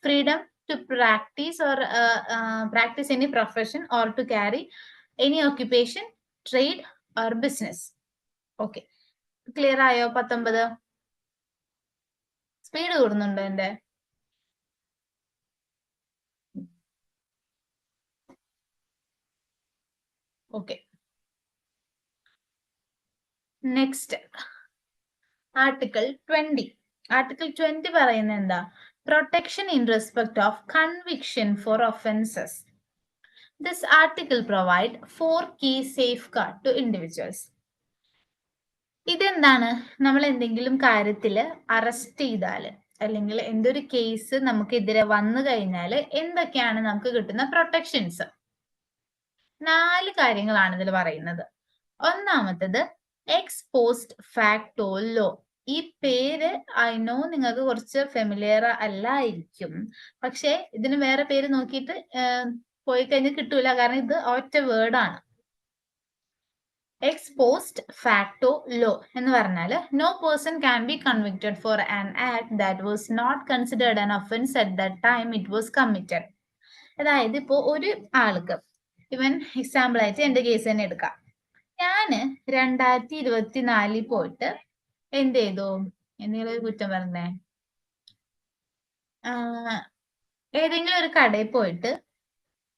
freedom to practice or practice any profession or to carry any occupation, trade or business. Okay, clear ആയോ? 19 speed കൂടുന്നുണ്ടോ എന്റെ? Okay, next article 20. Article 20 പറയുന്നത് എന്താ? Protection in respect of conviction for offences. This article provide 4 key safeguard to individuals. ഇതെന്താണ്? നമ്മൾ എന്തെങ്കിലും കാര്യത്തിൽ arrest ചെയ്താൽ അല്ലെങ്കിൽ എന്തൊരു കേസ് നമുക്കെതിരെ വന്നു കഴിഞ്ഞാൽ എന്തൊക്കെയാണ് നമുക്ക് കിട്ടുന്ന പ്രൊട്ടക്ഷൻസ്? 4 കാര്യങ്ങളാണ് ഇതിൽ പറയുന്നത്. ഒന്നാമത്തത് എക്സ് പോസ്റ്റ് ഫാക്ടോ ലോ. ഈ പേര് ഐ നോ നിങ്ങൾക്ക് കുറച്ച് ഫെമിലിയർ അല്ലായിരിക്കും, പക്ഷെ ഇതിന് വേറെ പേര് നോക്കിയിട്ട് പോയി കഴിഞ്ഞാൽ കിട്ടൂല, കാരണം ഇത് ഒറ്റ വേർഡാണ്. എക്സ് പോസ്റ്റ് ഫാക്ടോ ലോ എന്ന് പറഞ്ഞാൽ no person can be convicted for an act that was not considered an offence at that time it was committed. അതായത് ഇപ്പോ ഒരു ആൾക്ക്, ഇവൻ എക്സാമ്പിൾ ആയിട്ട് എന്റെ കേസ് തന്നെ എടുക്കാം. ഞാന് 2024 പോയിട്ട് എന്ത് ചെയ്തു? എന്തെങ്കിലും ഒരു കുറ്റം പറഞ്ഞേ, ഏതെങ്കിലും ഒരു കടയിൽ പോയിട്ട്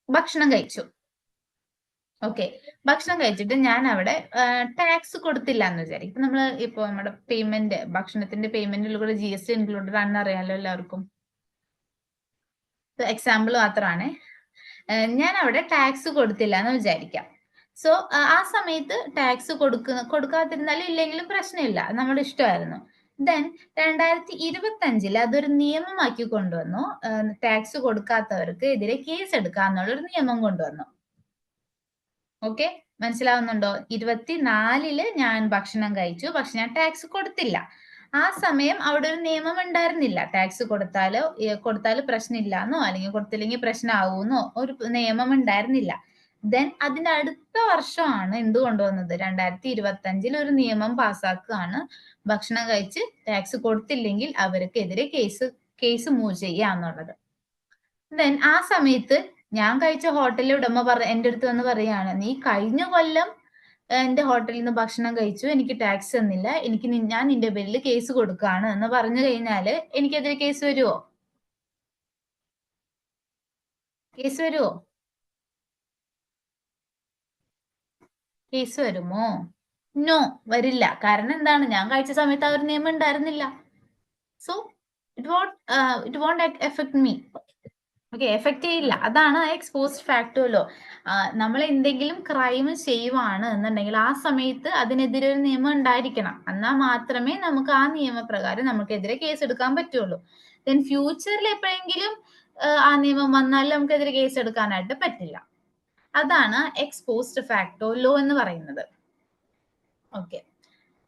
ഭക്ഷണം കഴിച്ചു. ഓക്കെ, ഭക്ഷണം കഴിച്ചിട്ട് ഞാൻ അവിടെ ടാക്സ് കൊടുത്തില്ല എന്ന് വിചാരിക്കും. നമ്മൾ ഇപ്പൊ നമ്മുടെ പേയ്മെന്റ്, ഭക്ഷണത്തിന്റെ പേയ്മെന്റിൽ കൂടെ GST ഇൻക്ലൂഡഡ് ആണെന്ന് അറിയാലോ എല്ലാവർക്കും. എക്സാമ്പിൾ മാത്രമാണ്. ഞാൻ അവിടെ ടാക്സ് കൊടുത്തില്ല എന്ന് വിചാരിക്കാം. സോ ആ സമയത്ത് ടാക്സ് കൊടുക്കാതിരുന്നാലും ഇല്ലെങ്കിലും പ്രശ്നമില്ല, നമ്മുടെ ഇഷ്ടമായിരുന്നു. ദെൻ 2025 അതൊരു നിയമമാക്കി കൊണ്ടുവന്നു. ടാക്സ് കൊടുക്കാത്തവർക്ക് എതിരെ കേസ് എടുക്കാന്നുള്ളൊരു നിയമം കൊണ്ടുവന്നു. ഓക്കെ, മനസ്സിലാവുന്നുണ്ടോ? 24 ഞാൻ ഭക്ഷണം കഴിച്ചു, പക്ഷെ ഞാൻ ടാക്സ് കൊടുത്തില്ല. ആ സമയം അവിടെ ഒരു നിയമം ഉണ്ടായിരുന്നില്ല. ടാക്സ് കൊടുത്താൽ പ്രശ്നമില്ലാന്നോ അല്ലെങ്കിൽ കൊടുത്തില്ലെങ്കിൽ പ്രശ്നമാവൂന്നോ ഒരു നിയമം ഉണ്ടായിരുന്നില്ല. ദെൻ അതിന്റെ അടുത്ത വർഷമാണ് എന്ത് കൊണ്ടുവന്നത്? 2025 ഒരു നിയമം പാസ്സാക്കുകയാണ്. ഭക്ഷണം കഴിച്ച് ടാക്സ് കൊടുത്തില്ലെങ്കിൽ അവർക്കെതിരെ കേസ് മൂവ് ചെയ്യാന്നുള്ളത്. ദെൻ ആ സമയത്ത് ഞാൻ കഴിച്ച ഹോട്ടലിലെ ഉടമ എന്റെ അടുത്ത് വന്ന് പറയാണ്, നീ കഴിഞ്ഞ കൊല്ലം എന്റെ ഹോട്ടലിൽ നിന്ന് ഭക്ഷണം കഴിച്ചു, എനിക്ക് ടാക്സ് തന്നില്ല, ഞാൻ നിന്റെ പേരിൽ കേസ് കൊടുക്കാണ് എന്ന് പറഞ്ഞു കഴിഞ്ഞാല് എനിക്കെതിരെ കേസ് വരുമോ? കേസ് വരുമോ? കേസ് വരുമോ? നോ, വരില്ല. കാരണം എന്താണ്? ഞാൻ കഴിച്ച സമയത്ത് ആ ഒരു നിയമം ഉണ്ടായിരുന്നില്ല. So it won't effect me. Okay, effect ചെയ്യില്ല. അതാണ് എക്സ് പോസ്റ്റ് ഫാക്ടോ ലോ. നമ്മൾ എന്തെങ്കിലും ക്രൈം ചെയ്യുവാണ് എന്നുണ്ടെങ്കിൽ ആ സമയത്ത് അതിനെതിരെ ഒരു നിയമം ഉണ്ടായിരിക്കണം. എന്നാൽ മാത്രമേ നമുക്ക് ആ നിയമപ്രകാരം നമുക്കെതിരെ കേസ് എടുക്കാൻ പറ്റുള്ളൂ. ദെൻ ഫ്യൂച്ചറിൽ എപ്പോഴെങ്കിലും ആ നിയമം വന്നാൽ നമുക്കെതിരെ കേസ് എടുക്കാനായിട്ട് പറ്റില്ല. അതാണ് എക്സ് പോസ്റ്റ് ഫാക്ടോ ലോ എന്ന് പറയുന്നത്. ഓക്കെ,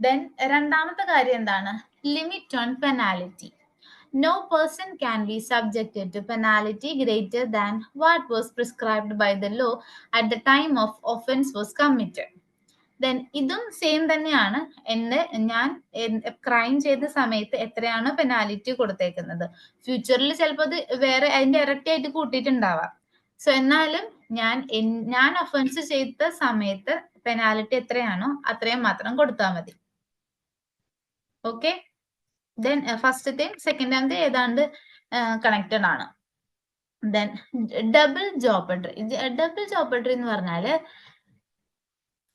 ദെൻ രണ്ടാമത്തെ കാര്യം എന്താണ്? Limit on penalty. No person can be subjected to penalty greater than what was prescribed by the law at the time of offense was committed. Then ഇതും same തന്നെയാണ്. ഞാൻ crime ചെയ്ത സമയത്ത് എത്രയാണോ പെനാലിറ്റി കൊടുത്തേക്കുന്നത്, ഫ്യൂച്ചറിൽ ചിലപ്പോൾ അത് വേറെ അതിന്റെ ഇരട്ടിയായിട്ട് കൂട്ടിയിട്ടുണ്ടാവാം. സോ എന്നാലും ഞാൻ ഒഫൻസ് ചെയ്ത സമയത്ത് പെനാലിറ്റി എത്രയാണോ അത്രയും മാത്രം കൊടുത്താൽ മതി. ഓക്കെ, ദെൻ ഫസ്റ്റത്തെയും സെക്കൻഡാമത്തെ ഏതാണ്ട് കണക്റ്റഡ് ആണ്. Then double jeopardy. Double jeopardy എന്ന് പറഞ്ഞാല്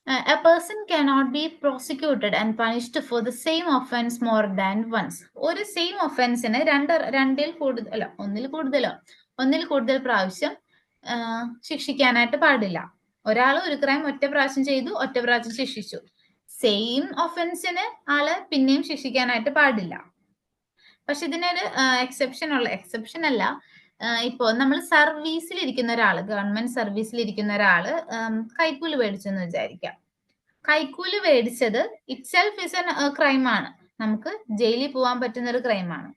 a person cannot be prosecuted and punished for the same offense more than once. ഒരു സെയിം ഒഫൻസിന് ഒന്നിൽ കൂടുതൽ പ്രാവശ്യം ശിക്ഷിക്കാനായിട്ട് പാടില്ല. ഒരാൾ ഒരു ക്രൈം ഒറ്റ പ്രാവശ്യം ചെയ്തു, ഒറ്റ പ്രാവശ്യം ശിക്ഷിച്ചു. സെയിം ഒഫൻസിന് ആള് പിന്നെയും ശിക്ഷിക്കാനായിട്ട് പാടില്ല. പക്ഷെ ഇതിനൊരു എക്സെപ്ഷൻ അല്ല. ഇപ്പോ നമ്മൾ സർവീസിലിരിക്കുന്ന ഒരാള്, ഗവൺമെന്റ് സർവീസിലിരിക്കുന്ന ഒരാള് കൈക്കൂലി മേടിച്ചെന്ന് വിചാരിക്കാം. കൈക്കൂലി മേടിച്ചത് ഇറ്റ് സെൽഫ് ഇസ് എൻ ക്രൈമാണ്, നമുക്ക് ജയിലിൽ പോകാൻ പറ്റുന്ന ഒരു ക്രൈമാണ്.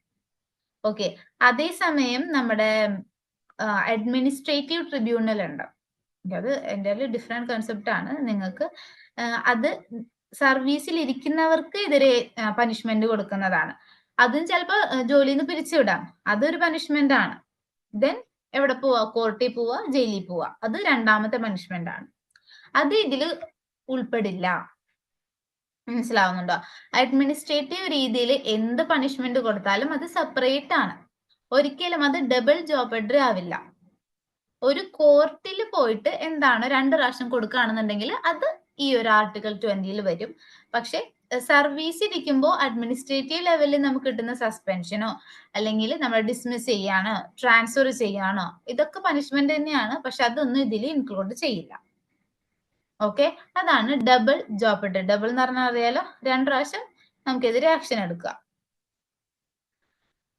ഓക്കെ, അതേസമയം നമ്മുടെ അഡ്മിനിസ്ട്രേറ്റീവ് ട്രിബ്യൂണൽ ഉണ്ട്. അത് എൻ്റെ ഡിഫറെന്റ് കൺസെപ്റ്റ് ആണ്. നിങ്ങൾക്ക് അത് സർവീസിൽ ഇരിക്കുന്നവർക്ക് എതിരെ പനിഷ്മെന്റ് കൊടുക്കുന്നതാണ്. അതും ചിലപ്പോൾ ജോലിയിൽ നിന്ന് പിരിച്ചുവിടാം, അതൊരു പനിഷ്മെന്റ് ആണ്. ദെൻ എവിടെ പോവാ? കോർട്ടിൽ പോവാ, ജയിലിൽ പോവാ, അത് രണ്ടാമത്തെ പനിഷ്മെന്റ് ആണ്. അത് ഇതില് ഉൾപ്പെടില്ല. മനസ്സിലാവുന്നുണ്ടോ? അഡ്മിനിസ്ട്രേറ്റീവ് രീതിയിൽ എന്ത് പണിഷ്മെന്റ് കൊടുത്താലും അത് സെപ്പറേറ്റ് ആണ്. ഒരിക്കലും അത് ഡബിൾ ജോബഡ്രി ആവില്ല. ഒരു കോർട്ടിൽ പോയിട്ട് എന്താണ് 2 പ്രാവശ്യം കൊടുക്കുകയാണെന്നുണ്ടെങ്കിൽ അത് ഈ ഒരു ആർട്ടിക്കിൾ 20 വരും. പക്ഷെ സർവീസ് ഇരിക്കുമ്പോൾ അഡ്മിനിസ്ട്രേറ്റീവ് ലെവലിൽ നമുക്ക് കിട്ടുന്ന സസ്പെൻഷനോ അല്ലെങ്കിൽ നമ്മൾ ഡിസ്മിസ് ചെയ്യാനോ ട്രാൻസ്ഫർ ചെയ്യാനോ ഇതൊക്കെ പണിഷ്മെന്റ് തന്നെയാണ്. പക്ഷെ അതൊന്നും ഇതിൽ ഇൻക്ലൂഡ് ചെയ്യില്ല. ഓക്കെ, അതാണ് ഡബിൾ ജോബഡ്രി. ഡബിൾ എന്ന് പറഞ്ഞാൽ അറിയാലോ, 2 പ്രാവശ്യം നമുക്കെതിരെ ആക്ഷൻ എടുക്കുക.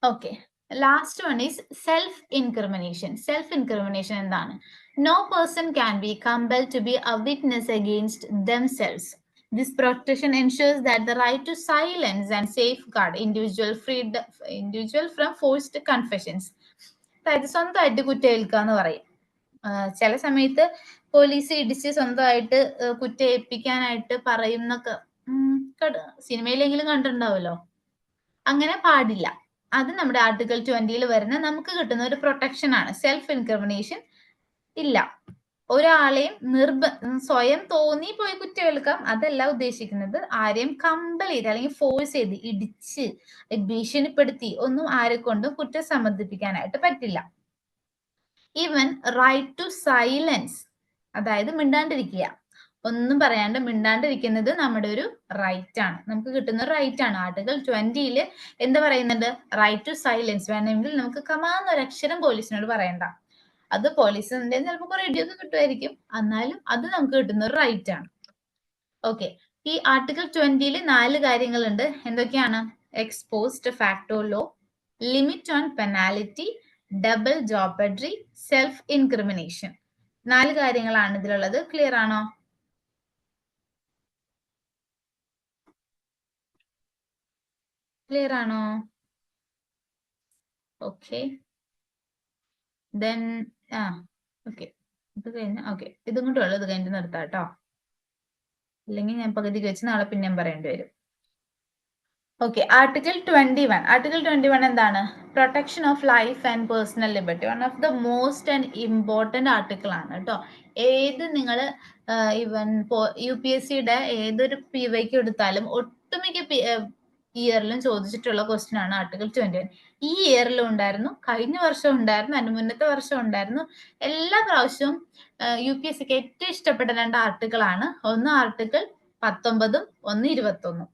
Okay, last one is self incrimination. Self incrimination എന്താണ്? No person can be compelled to be a witness against themselves. This protection ensures that the right to silence and safeguard individual from forced confessions. അതായത് സ്വന്തമായിട്ട് കുറ്റേൽക്കുക എന്ന് പറയും. ചില സമയത്ത് police ഇടിച്ച് സ്വന്തമായിട്ട് കുറ്റേൽപ്പിക്കാനായിട്ട് പറയുന്നൊക്കെ സിനിമയിലെങ്കിലും കണ്ടിട്ടുണ്ടാവുമല്ലോ. അങ്ങനെ പാടില്ല. അത് നമ്മുടെ ആർട്ടിക്കിൾ 20 വരുന്ന നമുക്ക് കിട്ടുന്ന ഒരു പ്രൊട്ടക്ഷൻ ആണ്. സെൽഫ് ഇൻക്രിമിനേഷൻ ഇല്ല. ഒരാളെയും സ്വയം തോന്നി പോയി കുറ്റേൽക്കാം, അതല്ല ഉദ്ദേശിക്കുന്നത്. ആരെയും കമ്പൽ ചെയ്ത് അല്ലെങ്കിൽ ഫോഴ്സ് ചെയ്ത് ഇടിച്ച് ഭീഷണിപ്പെടുത്തി ഒന്നും ആരെ കൊണ്ടും കുറ്റം സമ്മതിപ്പിക്കാനായിട്ട് പറ്റില്ല. ഈവൻ റൈറ്റ് ടു സൈലൻസ്, അതായത് മിണ്ടാണ്ടിരിക്കുക, ഒന്നും പറയാണ്ട് മിണ്ടാണ്ടിരിക്കുന്നത് നമ്മുടെ ഒരു റൈറ്റ് ആണ്, നമുക്ക് കിട്ടുന്ന റൈറ്റ് ആണ്. ആർട്ടിക്കിൾ 20 എന്ത് പറയുന്നുണ്ട്? Right to silence. വേണമെങ്കിൽ നമുക്ക് കമാന്നൊരു അക്ഷരം പോലീസിനോട് പറയണ്ട. അത് പോലീസിന്റെ ചിലപ്പോൾ കുറെ ഇടിയൊക്കെ കിട്ടുമായിരിക്കും, എന്നാലും അത് നമുക്ക് കിട്ടുന്ന ഒരു റൈറ്റ് ആണ്. ഓക്കെ, ഈ ആർട്ടിക്കിൾ 20 4 കാര്യങ്ങളുണ്ട്. എന്തൊക്കെയാണ്? Ex post facto law, limit on penalty, double jeopardy, self incrimination. 4 കാര്യങ്ങളാണ് ഇതിലുള്ളത്. ക്ലിയർ ആണോ? ക്ലിയർ ആണോ? ഓക്കെ, ദെൻ ഓക്കെ, ഇത് കഴിഞ്ഞ ഓക്കെ, ഇതും കൂടെ ഉള്ളത് കഴിഞ്ഞ് നിർത്താം കേട്ടോ, അല്ലെങ്കിൽ ഞാൻ പകുതിക്ക് വെച്ച് നാളെ പിന്നെയും പറയേണ്ടി വരും. Okay, article 21. ആർട്ടിക്കിൾ 21 എന്താണ്? Protection of life and personal liberty. One of the most and important article ആണ് കേട്ടോ. ഏത് നിങ്ങൾ ഈവൻ UPSCയുടെ ഏതൊരു PYQ എടുത്താലും ഒട്ടുമിക്ക ഇയറിലും ചോദിച്ചിട്ടുള്ള ക്വസ്റ്റ്യൻ ആണ് ആർട്ടിക്കിൾ 21. ഈ ഇയറിലും ഉണ്ടായിരുന്നു, കഴിഞ്ഞ വർഷം ഉണ്ടായിരുന്നു, അതിന് മുന്നത്തെ വർഷം ഉണ്ടായിരുന്നു. എല്ലാ പ്രാവശ്യവും UPSCക്ക് ഏറ്റവും ഇഷ്ടപ്പെട്ട 2 ആർട്ടിക്കിൾ ആണ്. ഒന്ന് ആർട്ടിക്കിൾ 19, ഒന്ന് 21.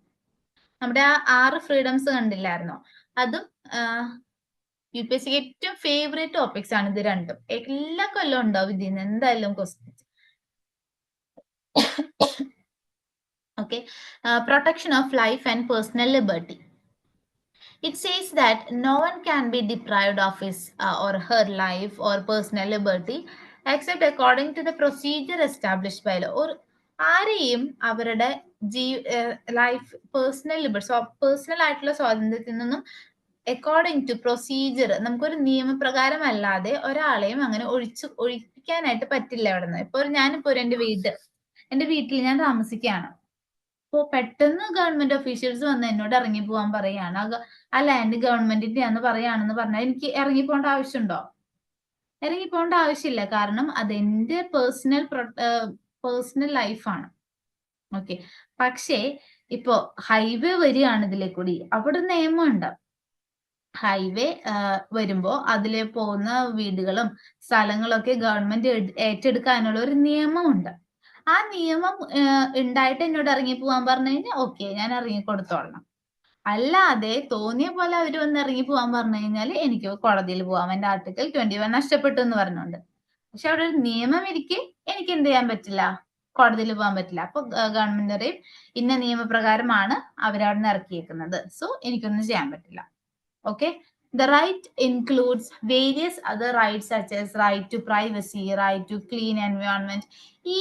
നമ്മുടെ ആ 6 ഫ്രീഡംസ് കണ്ടില്ലായിരുന്നോ? അതും UPSCക്ക് ഏറ്റവും ഫേവറേറ്റ് ടോപ്പിക്സ് ആണ് ഇത് രണ്ടും. എല്ലാ കൊല്ലം ഉണ്ടാവും ഇതിൽ നിന്ന് എന്തായാലും question. Okay, protection of life and personal liberty. It says that no one can be deprived of his or her life or personal liberty except according to the procedure established by law. Or ആരെയും അവരുടെ life, personal liberty, personal ആയിട്ടുള്ള സ്വാതന്ത്ര്യത്തിൽ നിന്നും according to procedure, നമുക്കൊരു നിയമപ്രകാരം അല്ലാതെ ഒരാളെയും അങ്ങനെ ഒഴിപ്പിക്കാനായിട്ട് പറ്റില്ല. അവിടെ നിന്ന് ഇപ്പോൾ ഞാനിപ്പോ എന്റെ വീട്ടിൽ ഞാൻ താമസിക്കുകയാണ്. അപ്പോ പെട്ടെന്ന് ഗവൺമെന്റ് ഒഫീഷ്യൽസ് വന്ന് എന്നോട് ഇറങ്ങി പോകാൻ പറയാണ്, ആ ലാൻഡ് ഗവൺമെന്റിന്റെ ആണെന്ന് പറയാണെന്ന് പറഞ്ഞാൽ എനിക്ക് ഇറങ്ങിപ്പോണ്ട ആവശ്യമുണ്ടോ? ഇറങ്ങിപ്പോണ്ട ആവശ്യമില്ല. കാരണം അതെന്റെ പേഴ്സണൽ ലൈഫാണ്. ഓക്കെ. പക്ഷേ ഇപ്പോ ഹൈവേ വരികയാണ് ഇതിലെ കൂടി, അവിടെ നിയമമുണ്ട്. ഹൈവേ വരുമ്പോ അതിലെ പോകുന്ന വീടുകളും സ്ഥലങ്ങളൊക്കെ ഗവൺമെന്റ് ഏറ്റെടുക്കാനുള്ള ഒരു നിയമമുണ്ട്. ആ നിയമം ഉണ്ടായിട്ട് എന്നോട് ഇറങ്ങി പോവാൻ പറഞ്ഞു കഴിഞ്ഞാൽ ഓക്കെ, ഞാൻ ഇറങ്ങി കൊടുത്തോളണം. അല്ലാതെ തോന്നിയ പോലെ അവര് വന്ന് ഇറങ്ങി പോവാൻ പറഞ്ഞു കഴിഞ്ഞാൽ എനിക്ക് കോടതിയിൽ പോവാം, എന്റെ ആർട്ടിക്കിൾ 21 നഷ്ടപ്പെട്ടു എന്ന് പറഞ്ഞുകൊണ്ട്. പക്ഷെ അവിടെ ഒരു നിയമം ഇരിക്കെ എനിക്ക് എന്ത് ചെയ്യാൻ പറ്റില്ല, കോടതിയിൽ പോകാൻ പറ്റില്ല. അപ്പൊ ഗവൺമെന്റ് പറയും ഇന്ന നിയമപ്രകാരമാണ് അവരവിടെ നിന്ന് ഇറക്കിയേക്കുന്നത്, സോ എനിക്കൊന്നും ചെയ്യാൻ പറ്റില്ല. Okay, the right includes various other rights such as right to privacy, right to clean environment. ഈ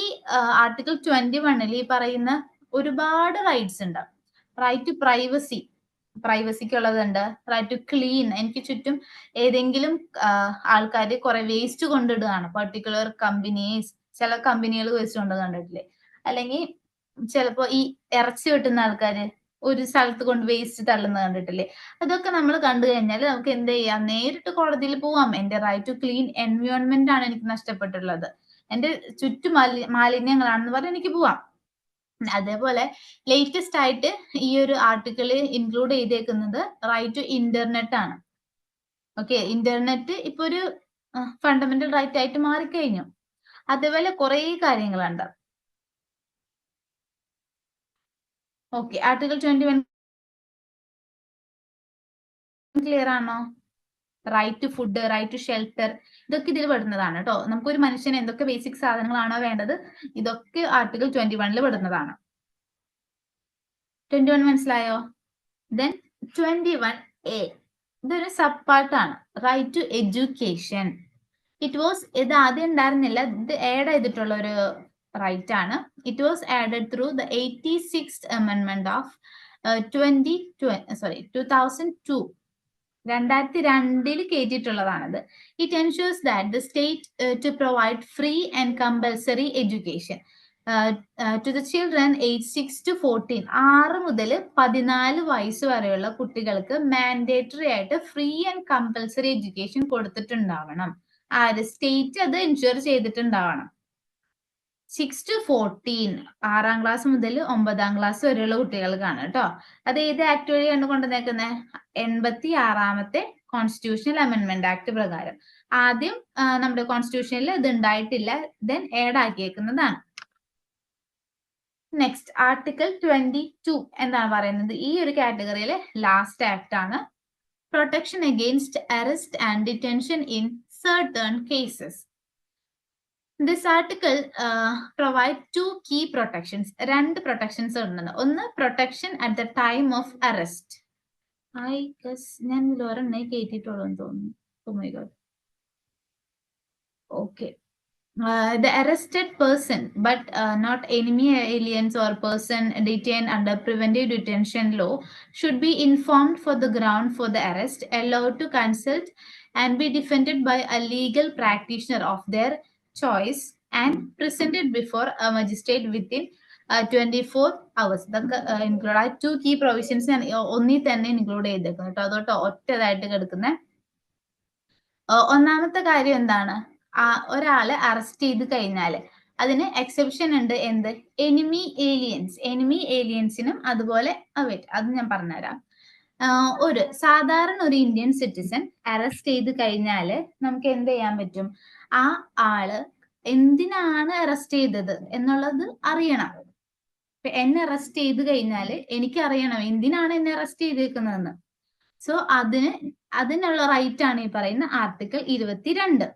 ആർട്ടിക്കിൾ 21 ഈ പറയുന്ന ഒരുപാട് റൈറ്റ്സ് ഉണ്ട്. റൈറ്റ് ടു പ്രൈവസി, പ്രൈവസിക്ക് ഉള്ളതുണ്ട്. റൈറ്റ് ടു ക്ലീൻ, എനിക്ക് ചുറ്റും ഏതെങ്കിലും ആൾക്കാർ കുറെ വേസ്റ്റ് കൊണ്ടിടുകയാണ്, പർട്ടിക്കുലർ കമ്പനീസ്, ചില കമ്പനികൾ വേസ്റ്റ് കൊണ്ട് കണ്ടിട്ടില്ലേ, അല്ലെങ്കിൽ ചിലപ്പോ ഈ ഇറച്ചി വെട്ടുന്ന ആൾക്കാര് ഒരു സ്ഥലത്ത് കൊണ്ട് വേസ്റ്റ് തള്ളുന്നത് കണ്ടിട്ടില്ലേ. അതൊക്കെ നമ്മൾ കണ്ടു കഴിഞ്ഞാൽ നമുക്ക് എന്ത് ചെയ്യാം, നേരിട്ട് കോടതിയിൽ പോവാം. എന്റെ റൈറ്റ് ടു ക്ലീൻ എൻവയോൺമെന്റ് ആണ് എനിക്ക് നഷ്ടപ്പെട്ടുള്ളത്, എന്റെ ചുറ്റു മാലിന്യങ്ങളാണെന്ന് പറഞ്ഞ് എനിക്ക് പോവാം. അതേപോലെ ലേറ്റസ്റ്റ് ആയിട്ട് ഈ ഒരു ആർട്ടിക്കിളിൽ ഇൻക്ലൂഡ് ചെയ്തേക്കുന്നത് റൈറ്റ് ടു ഇന്റർനെറ്റ് ആണ്. ഓക്കെ, ഇന്റർനെറ്റ് ഇപ്പൊ ഒരു ഫണ്ടമെന്റൽ റൈറ്റ് ആയിട്ട് മാറിക്കഴിഞ്ഞു. അതേപോലെ കുറെ കാര്യങ്ങളുണ്ട്. ഓക്കെ, ആർട്ടിക്കിൾ 21 ക്ലിയർ ആണോ? Right to food, right to shelter, ഇതൊക്കെ ഇതിൽ പെടുന്നതാണ് കേട്ടോ. നമുക്കൊരു മനുഷ്യന് എന്തൊക്കെ ബേസിക് സാധനങ്ങളാണോ വേണ്ടത്, ഇതൊക്കെ ആർട്ടിക്കിൾ 21 പെടുന്നതാണ്. 21 മനസ്സിലായോ? ദെൻ 21A, ഇതൊരു സബ് പാർട്ടാണ്, റൈറ്റ് ടു എഡ്യൂക്കേഷൻ. ഇത് ആദ്യം ഉണ്ടായിരുന്നില്ല, ഇത് ആഡ് ചെയ്തിട്ടുള്ള ഒരു റൈറ്റ് ആണ്. It was added through the 86th amendment of 2002. 2002 കയറ്റിയിട്ടുള്ളതാണത്. It ensures that the state to provide free and compulsory education to the children age 6 to 14, 6 മുതൽ 14 വയസ്സ് വരെയുള്ള കുട്ടികൾക്ക് മാൻഡേറ്ററി ആയിട്ട് ഫ്രീ ആൻഡ് കമ്പൽസറി എഡ്യൂക്കേഷൻ കൊടുത്തിട്ടുണ്ടാവണം. സ്റ്റേറ്റ് അത് ensure ചെയ്തിട്ടുണ്ടാവണം. 6 to 14, 6ാം ക്ലാസ് മുതൽ 9ാം ക്ലാസ് വരെയുള്ള കുട്ടികൾക്കാണ് കേട്ടോ. അത് ഏത് ആക്ട് വഴിയാണ് കൊണ്ടുവന്നേക്കുന്നത്? 86ാമത്തെ കോൺസ്റ്റിറ്റ്യൂഷണൽ അമെന്റ്മെന്റ് ആക്ട് പ്രകാരം. ആദ്യം നമ്മുടെ കോൺസ്റ്റിറ്റ്യൂഷനിൽ ഇത് ഉണ്ടായിട്ടില്ല, ദെൻ ആഡ് ആക്കിയേക്കുന്നതാണ്. നെക്സ്റ്റ് ആർട്ടിക്കിൾ 22 എന്താണ് പറയുന്നത്? ഈ ഒരു കാറ്റഗറിയിലെ ലാസ്റ്റ് ആക്ട് ആണ്. Protection against arrest and detention in certain cases. This article provide 2 key protections. 2 protections ഉണ്ട്. ഒന്ന് protection at the time of arrest. I guess ഞാൻ ഒരെണ്ണേ കേട്ടിട്ടുള്ളൂ എന്ന് തോന്നുന്നു. Oh my god. Okay. The arrested person, but not enemy aliens or person detained under preventive detention law, should be informed for the ground for the arrest, allowed to consult and be defended by a legal practitioner of their choice, and presented before a magistrate within 24 hours. ഇതൊക്കെ include ആ 2 key provisions ഒന്നി തന്നെ include ചെയ്തേക്കുന്നു കേട്ടോ. അതോട്ട് ഒറ്റതായിട്ട് കിടക്കുന്ന ഒന്നാമത്തെ കാര്യം എന്താണ്? ഒരാളെ അറസ്റ്റ് ചെയ്ത് കഴിഞ്ഞാൽ അതിന് എക്സെപ്ഷൻ ഉണ്ട്. എന്ത്? എനിമി ഏലിയൻസിനും അതുപോലെ അത് ഞാൻ പറഞ്ഞുതരാം. ഒരു സാധാരണ ഒരു ഇന്ത്യൻ സിറ്റിസൺ അറസ്റ്റ് ചെയ്ത് കഴിഞ്ഞാൽ നമുക്ക് എന്ത് ചെയ്യാൻ പറ്റും? ആ ആള് എന്തിനാണ് അറസ്റ്റ് ചെയ്തത് എന്നുള്ളത് അറിയണം. എന്നെ അറസ്റ്റ് ചെയ്ത് കഴിഞ്ഞാൽ എനിക്ക് അറിയണം എന്തിനാണ് എന്നെ അറസ്റ്റ് ചെയ്തേക്കുന്നതെന്ന്. സോ അതിനുള്ള റൈറ്റ് ആണ് ഈ പറയുന്ന ആർട്ടിക്കിൾ 22.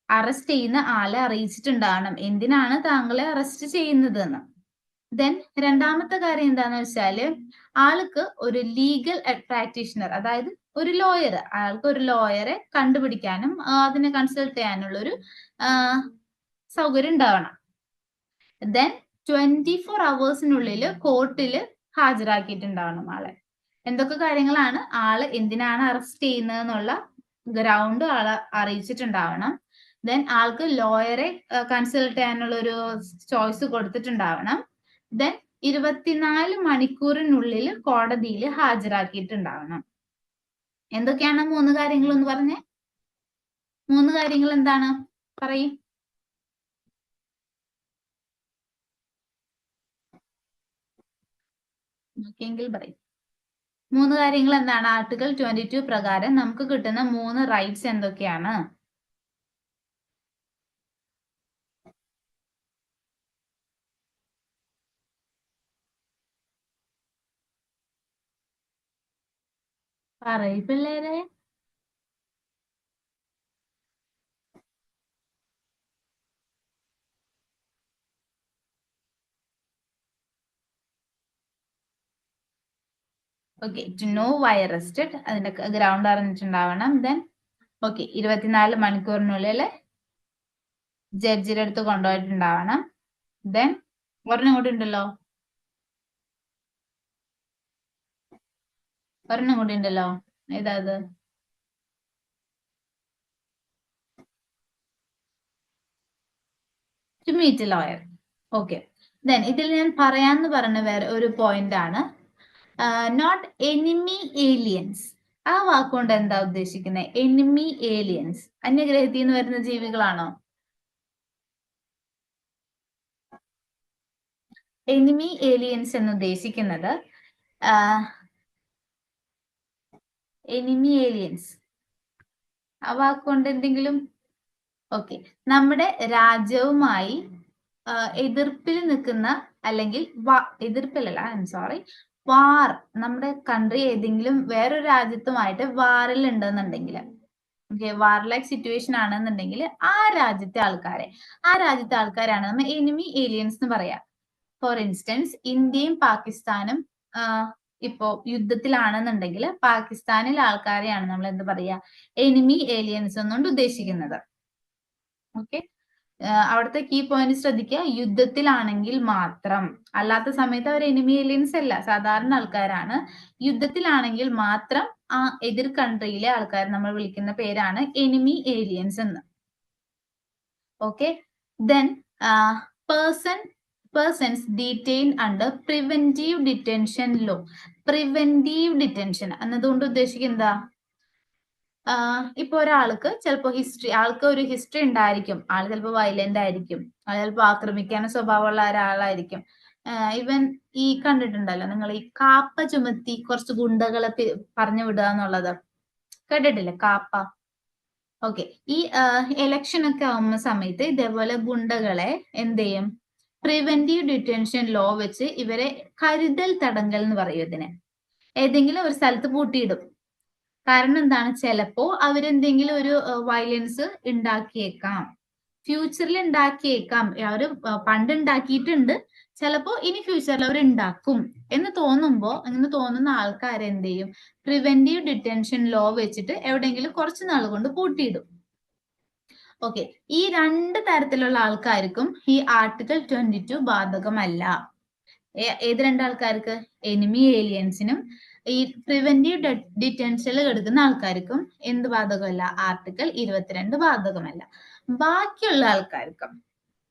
അറസ്റ്റ് ചെയ്യുന്ന ആളെ അറിയിച്ചിട്ടുണ്ടാവണം എന്തിനാണ് താങ്കളെ അറസ്റ്റ് ചെയ്യുന്നതെന്ന്. ദെൻ രണ്ടാമത്തെ കാര്യം എന്താന്ന് വെച്ചാല് ആൾക്ക് ഒരു ലീഗൽ പ്രാക്ടീഷണർ, അതായത് ഒരു ലോയർ, ആൾക്ക് ഒരു ലോയറെ കണ്ടുപിടിക്കാനും അതിനെ കൺസൾട്ട് ചെയ്യാനുള്ള ഒരു സൗകര്യം ഉണ്ടാവണം. ദെൻ 24 hours കോർട്ടിൽ ഹാജരാക്കിയിട്ടുണ്ടാവണം ആളെ. എന്തൊക്കെ കാര്യങ്ങളാണ്? ആള് എന്തിനാണ് അറസ്റ്റ് ചെയ്യുന്നതെന്നുള്ള ഗ്രൗണ്ട് ആളെ അറിയിച്ചിട്ടുണ്ടാവണം. ദെൻ ആൾക്ക് ലോയറെ കൺസൾട്ട് ചെയ്യാനുള്ള ഒരു ചോയ്സ് കൊടുത്തിട്ടുണ്ടാവണം. ദെൻ 24 മണിക്കൂറിനുള്ളിൽ കോടതിയിൽ ഹാജരാക്കിയിട്ടുണ്ടാവണം. എന്തൊക്കെയാണ് 3 കാര്യങ്ങൾ എന്ന് പറഞ്ഞേ? 3 കാര്യങ്ങൾ എന്താണ്? പറയും. നോക്കിയെങ്കിൽ പറയും. 3 കാര്യങ്ങൾ എന്താണ്? ആർട്ടിക്കിൾ 22 പ്രകാരം നമുക്ക് കിട്ടുന്ന 3 റൈറ്റ്സ് എന്തൊക്കെയാണ്? പറയ് പിള്ളേരെ. Okay, to know why arrested, അതിന്റെ ഗ്രൗണ്ട് അറിഞ്ഞിട്ടുണ്ടാവണം. ദെൻ ഓക്കെ, 24 മണിക്കൂറിനുള്ളിൽ ജഡ്ജിയുടെ അടുത്ത് കൊണ്ടുപോയിട്ടുണ്ടാവണം. ദെൻ ഒരെണ്ണം കൂടി ഉണ്ടല്ലോ, ഒരെണ്ണം കൂടി ഉണ്ടല്ലോ, ഏതാ അത്? To meet a lawyer. Okay, then ഇതിൽ ഞാൻ പറയാന്ന് പറഞ്ഞ വേറെ ഒരു പോയിന്റ് ആണ് നോട്ട് എനിമി ഏലിയൻസ്. ആ വാക്കുകൊണ്ട് എന്താ ഉദ്ദേശിക്കുന്നത്? എനിമി ഏലിയൻസ് അന്യഗ്രഹത്തിൽ നിന്ന് വരുന്ന ജീവികളാണോ? എനിമി ഏലിയൻസ് എന്ന് ഉദ്ദേശിക്കുന്നത് എനിമി ഏലിയൻസ് ആ വാക്കുകൊണ്ട് എന്തെങ്കിലും ഓക്കെ, നമ്മുടെ രാജ്യവുമായി എതിർപ്പിൽ നിൽക്കുന്ന, അല്ലെങ്കിൽ എതിർപ്പിലല്ല, ഐ എം സോറി, വാർ, നമ്മുടെ കൺട്രി ഏതെങ്കിലും വേറൊരു രാജ്യത്തുമായിട്ട് വാറിൽ ഉണ്ടെന്നുണ്ടെങ്കിൽ, ഓക്കെ, വാർ ലൈക്ക് സിറ്റുവേഷൻ ആണെന്നുണ്ടെങ്കിൽ ആ രാജ്യത്തെ ആൾക്കാരാണ് നമ്മൾ എനിമി ഏലിയൻസ് എന്ന് പറയാം. ഫോർ ഇൻസ്റ്റൻസ്, ഇന്ത്യയും പാകിസ്ഥാനും ഇപ്പോ യുദ്ധത്തിലാണെന്നുണ്ടെങ്കിൽ പാകിസ്ഥാനിലെ ആൾക്കാരെയാണ് നമ്മൾ എന്ത് പറയാ? എനിമി ഏലിയൻസ് എന്നുകൊണ്ട് ഉദ്ദേശിക്കുന്നത്. ഓക്കെ, അവിടുത്തെ കീ പോയിന്റ് ശ്രദ്ധിക്കുക, യുദ്ധത്തിലാണെങ്കിൽ മാത്രം, അല്ലാത്ത സമയത്ത് അവർ എനിമി ഏലിയൻസ് അല്ല, സാധാരണ ആൾക്കാരാണ്. യുദ്ധത്തിലാണെങ്കിൽ മാത്രം ആ എതിർ കൺട്രിയിലെ ആൾക്കാർ നമ്മൾ വിളിക്കുന്ന പേരാണ് എനിമി ഏലിയൻസ് എന്ന്. Okay, then persons detained under preventive detention law. Preventive detention എന്നതുകൊണ്ട് ഉദ്ദേശിക്കുന്നത് എന്താ? ഇപ്പൊ ഒരാൾക്ക് ചിലപ്പോ ആൾക്ക് ഒരു ഹിസ്റ്ററി ഉണ്ടായിരിക്കും, ആൾ ചിലപ്പോൾ വയലന്റ് ആയിരിക്കും, ആൾ ചിലപ്പോൾ ആക്രമിക്കാൻ സ്വഭാവമുള്ള ഒരാളായിരിക്കും. ഇവൻ ഈ കണ്ടിട്ടുണ്ടല്ലോ നിങ്ങൾ, ഈ കാപ്പ ചുമത്തി കുറച്ച് ഗുണ്ടകളെ പറഞ്ഞു വിടുക എന്നുള്ളത് കേട്ടിട്ടില്ലേ? കാപ്പ. ഓക്കെ, ഈ ഇലക്ഷൻ ഒക്കെ ആവുന്ന സമയത്ത് ഇതേപോലെ ഗുണ്ടകളെ എന്ത് ചെയ്യും? പ്രിവെന്റീവ് ഡിറ്റൻഷൻ ലോ വെച്ച് ഇവരെ കരുതൽ തടങ്കൽ എന്ന് പറയും ഇതിനെ. ഏതെങ്കിലും ഒരു സ്ഥലത്ത് പൂട്ടിയിടും. കാരണം എന്താണ്? ചിലപ്പോ അവരെന്തെങ്കിലും ഒരു വയലൻസ് ഉണ്ടാക്കിയേക്കാം, ഫ്യൂച്ചറിൽ ഉണ്ടാക്കിയേക്കാം. അവര് പണ്ട് ഉണ്ടാക്കിയിട്ടുണ്ട്, ചിലപ്പോ ഇനി ഫ്യൂച്ചറിൽ അവർ ഉണ്ടാക്കും എന്ന് തോന്നുമ്പോ, അങ്ങനെ തോന്നുന്ന ആൾക്കാരെ എന്ത് ചെയ്യും? പ്രിവെന്റീവ് ഡിറ്റൻഷൻ ലോ വെച്ചിട്ട് എവിടെയെങ്കിലും കുറച്ച് നാൾ കൊണ്ട് പൂട്ടിയിടും. ഓക്കെ, ഈ 2 തരത്തിലുള്ള ആൾക്കാർക്കും ഈ ആർട്ടിക്കിൾ 22 ബാധകമല്ല. ഏത് 2 ആൾക്കാർക്ക്? എനിമി ഏലിയൻസിനും ഈ പ്രിവെന്റീവ് ഡിറ്റൻഷനിൽ കിടക്കുന്ന ആൾക്കാർക്കും എന്ത് ബാധകമല്ല? ആർട്ടിക്കിൾ 22 ബാധകമല്ല. ബാക്കിയുള്ള ആൾക്കാർക്കും,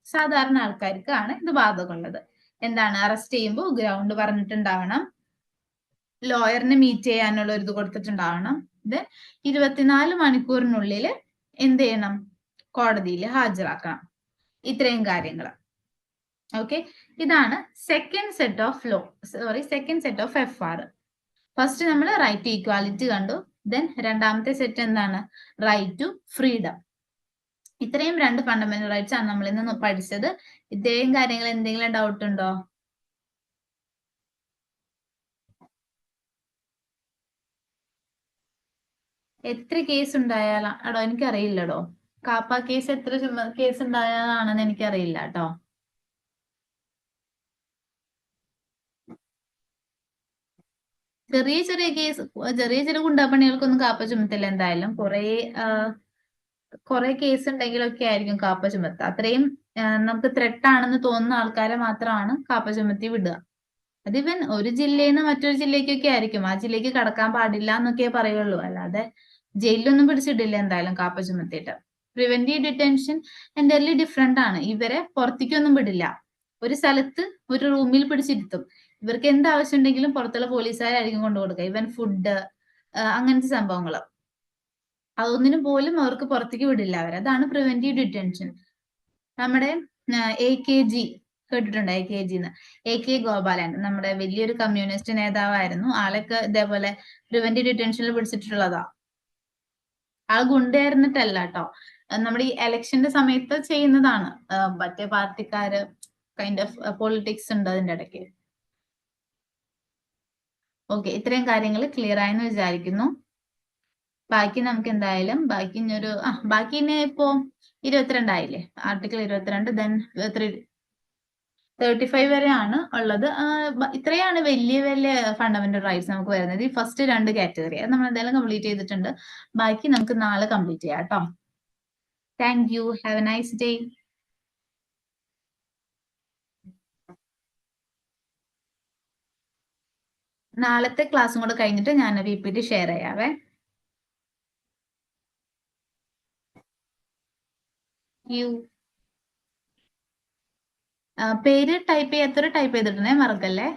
സാധാരണ ആൾക്കാർക്കാണ് ഇത് ബാധകമുള്ളത്. എന്താണ്? അറസ്റ്റ് ചെയ്യുമ്പോൾ ഗ്രൗണ്ട് പറഞ്ഞിട്ടുണ്ടാവണം, ലോയറിനെ മീറ്റ് ചെയ്യാനുള്ള ഒരു ഇത് കൊടുത്തിട്ടുണ്ടാവണം. ഇത് 24 മണിക്കൂറിനുള്ളിൽ എന്ത് ചെയ്യണം? കോടതിയിൽ ഹാജരാക്കണം. ഇത്രയും കാര്യങ്ങൾ. ഓക്കെ, ഇതാണ് second set of FR. First നമ്മൾ റൈറ്റ് ടു ഈക്വാലിറ്റി കണ്ടു. ദെൻ രണ്ടാമത്തെ സെറ്റ് എന്താണ്? Right to freedom. ഇത്രയും 2 ഫണ്ടമെന്റൽ റൈറ്റ്സ് ആണ് നമ്മൾ ഇന്ന് പഠിച്ചത്. ഇത്രയും കാര്യങ്ങൾ എന്തെങ്കിലും ഡൗട്ട് ഉണ്ടോ? എത്ര കേസ് ഉണ്ടായാലാണോ? എനിക്കറിയില്ലടോ. കാപ്പ കേസ് എത്ര കേസ് ഉണ്ടായാലാണെന്ന് എനിക്കറിയില്ല കേട്ടോ. ചെറിയ ചെറിയ ഗുണ്ടാപ്പണികൾക്കൊന്നും കാപ്പ ചുമത്തില്ല എന്തായാലും. കുറെ കേസ് ഉണ്ടെങ്കിലൊക്കെ ആയിരിക്കും കാപ്പ ചുമത്തുക. അത്രയും നമുക്ക് ത്രെട്ട് ആണെന്ന് തോന്നുന്ന ആൾക്കാരെ മാത്രമാണ് കാപ്പ ചുമത്തി വിടുക. അതിവൻ ഒരു ജില്ലയിൽ നിന്ന് മറ്റൊരു ജില്ലയ്ക്കൊക്കെ ആയിരിക്കും, ആ ജില്ലയ്ക്ക് കടക്കാൻ പാടില്ല എന്നൊക്കെ പറയുള്ളൂ, അല്ലാതെ ജയിലിലൊന്നും പിടിച്ചിട്ടില്ല എന്തായാലും കാപ്പ ചുമത്തിയിട്ട്. പ്രിവെന്റീവ് ഡിറ്റൻഷൻ എൻ്റർലി ഡിഫറെന്റ് ആണ്. ഇവരെ പുറത്തേക്കൊന്നും വിടില്ല, ഒരു സ്ഥലത്ത് ഒരു റൂമിൽ പിടിച്ചിരുത്തും. ഇവർക്ക് എന്ത് ആവശ്യം ഉണ്ടെങ്കിലും പുറത്തുള്ള പോലീസുകാരായിരിക്കും കൊണ്ടു കൊടുക്കുക. ഈവൻ ഫുഡ്, അങ്ങനത്തെ സംഭവങ്ങൾ, അതൊന്നിനും പോലും അവർക്ക് പുറത്തേക്ക് വിടില്ല അവർ. അതാണ് പ്രിവെന്റീവ് ഡിറ്റൻഷൻ. നമ്മുടെ AKG കേട്ടിട്ടുണ്ട് AKG AK ഗോപാലൻ, നമ്മുടെ വലിയൊരു കമ്മ്യൂണിസ്റ്റ് നേതാവായിരുന്നു. ആളൊക്കെ ഇതേപോലെ പ്രിവെന്റീവ് ഡിറ്റൻഷനിൽ പിടിച്ചിട്ടുള്ളതാ. ആൾ ഗുണ്ടായിരുന്നിട്ടല്ല കേട്ടോ, നമ്മുടെ ഈ എലക്ഷന്റെ സമയത്ത് ചെയ്യുന്നതാണ്. മറ്റേ പാർട്ടിക്കാര് കൈൻഡ് ഓഫ് പൊളിറ്റിക്സ് ഉണ്ട് അതിന്റെ ഇടയ്ക്ക്. ഓക്കെ, ഇത്രയും കാര്യങ്ങൾ ക്ലിയർ ആയെന്ന് വിചാരിക്കുന്നു. ബാക്കി നമുക്ക് എന്തായാലും ബാക്കി ഇനി ഇപ്പോ 22 ആയില്ലേ, ആർട്ടിക്കിൾ 22, ദെൻ 35 വരെയാണ് ഉള്ളത്. ഇത്രയാണ് വലിയ വലിയ ഫണ്ടമെന്റൽ റൈറ്റ്സ് നമുക്ക് വരുന്നത്. ഈ ഫസ്റ്റ് 2 കാറ്റഗറി നമ്മൾ എന്തായാലും കംപ്ലീറ്റ് ചെയ്തിട്ടുണ്ട്. ബാക്കി നമുക്ക് നാളെ കംപ്ലീറ്റ് ചെയ്യാം കേട്ടോ. Thank you, have A nice day. നാളത്തെ ക്ലാസ്സും കൂടെ കഴിഞ്ഞിട്ട് ഞാൻ PPT ഷെയർ ചെയ്യാവേ. പേര് ടൈപ്പ് ചെയ്യാത്തവർ ടൈപ്പ് ചെയ്തിട്ടുണ്ടേ, മറക്കല്ലേ.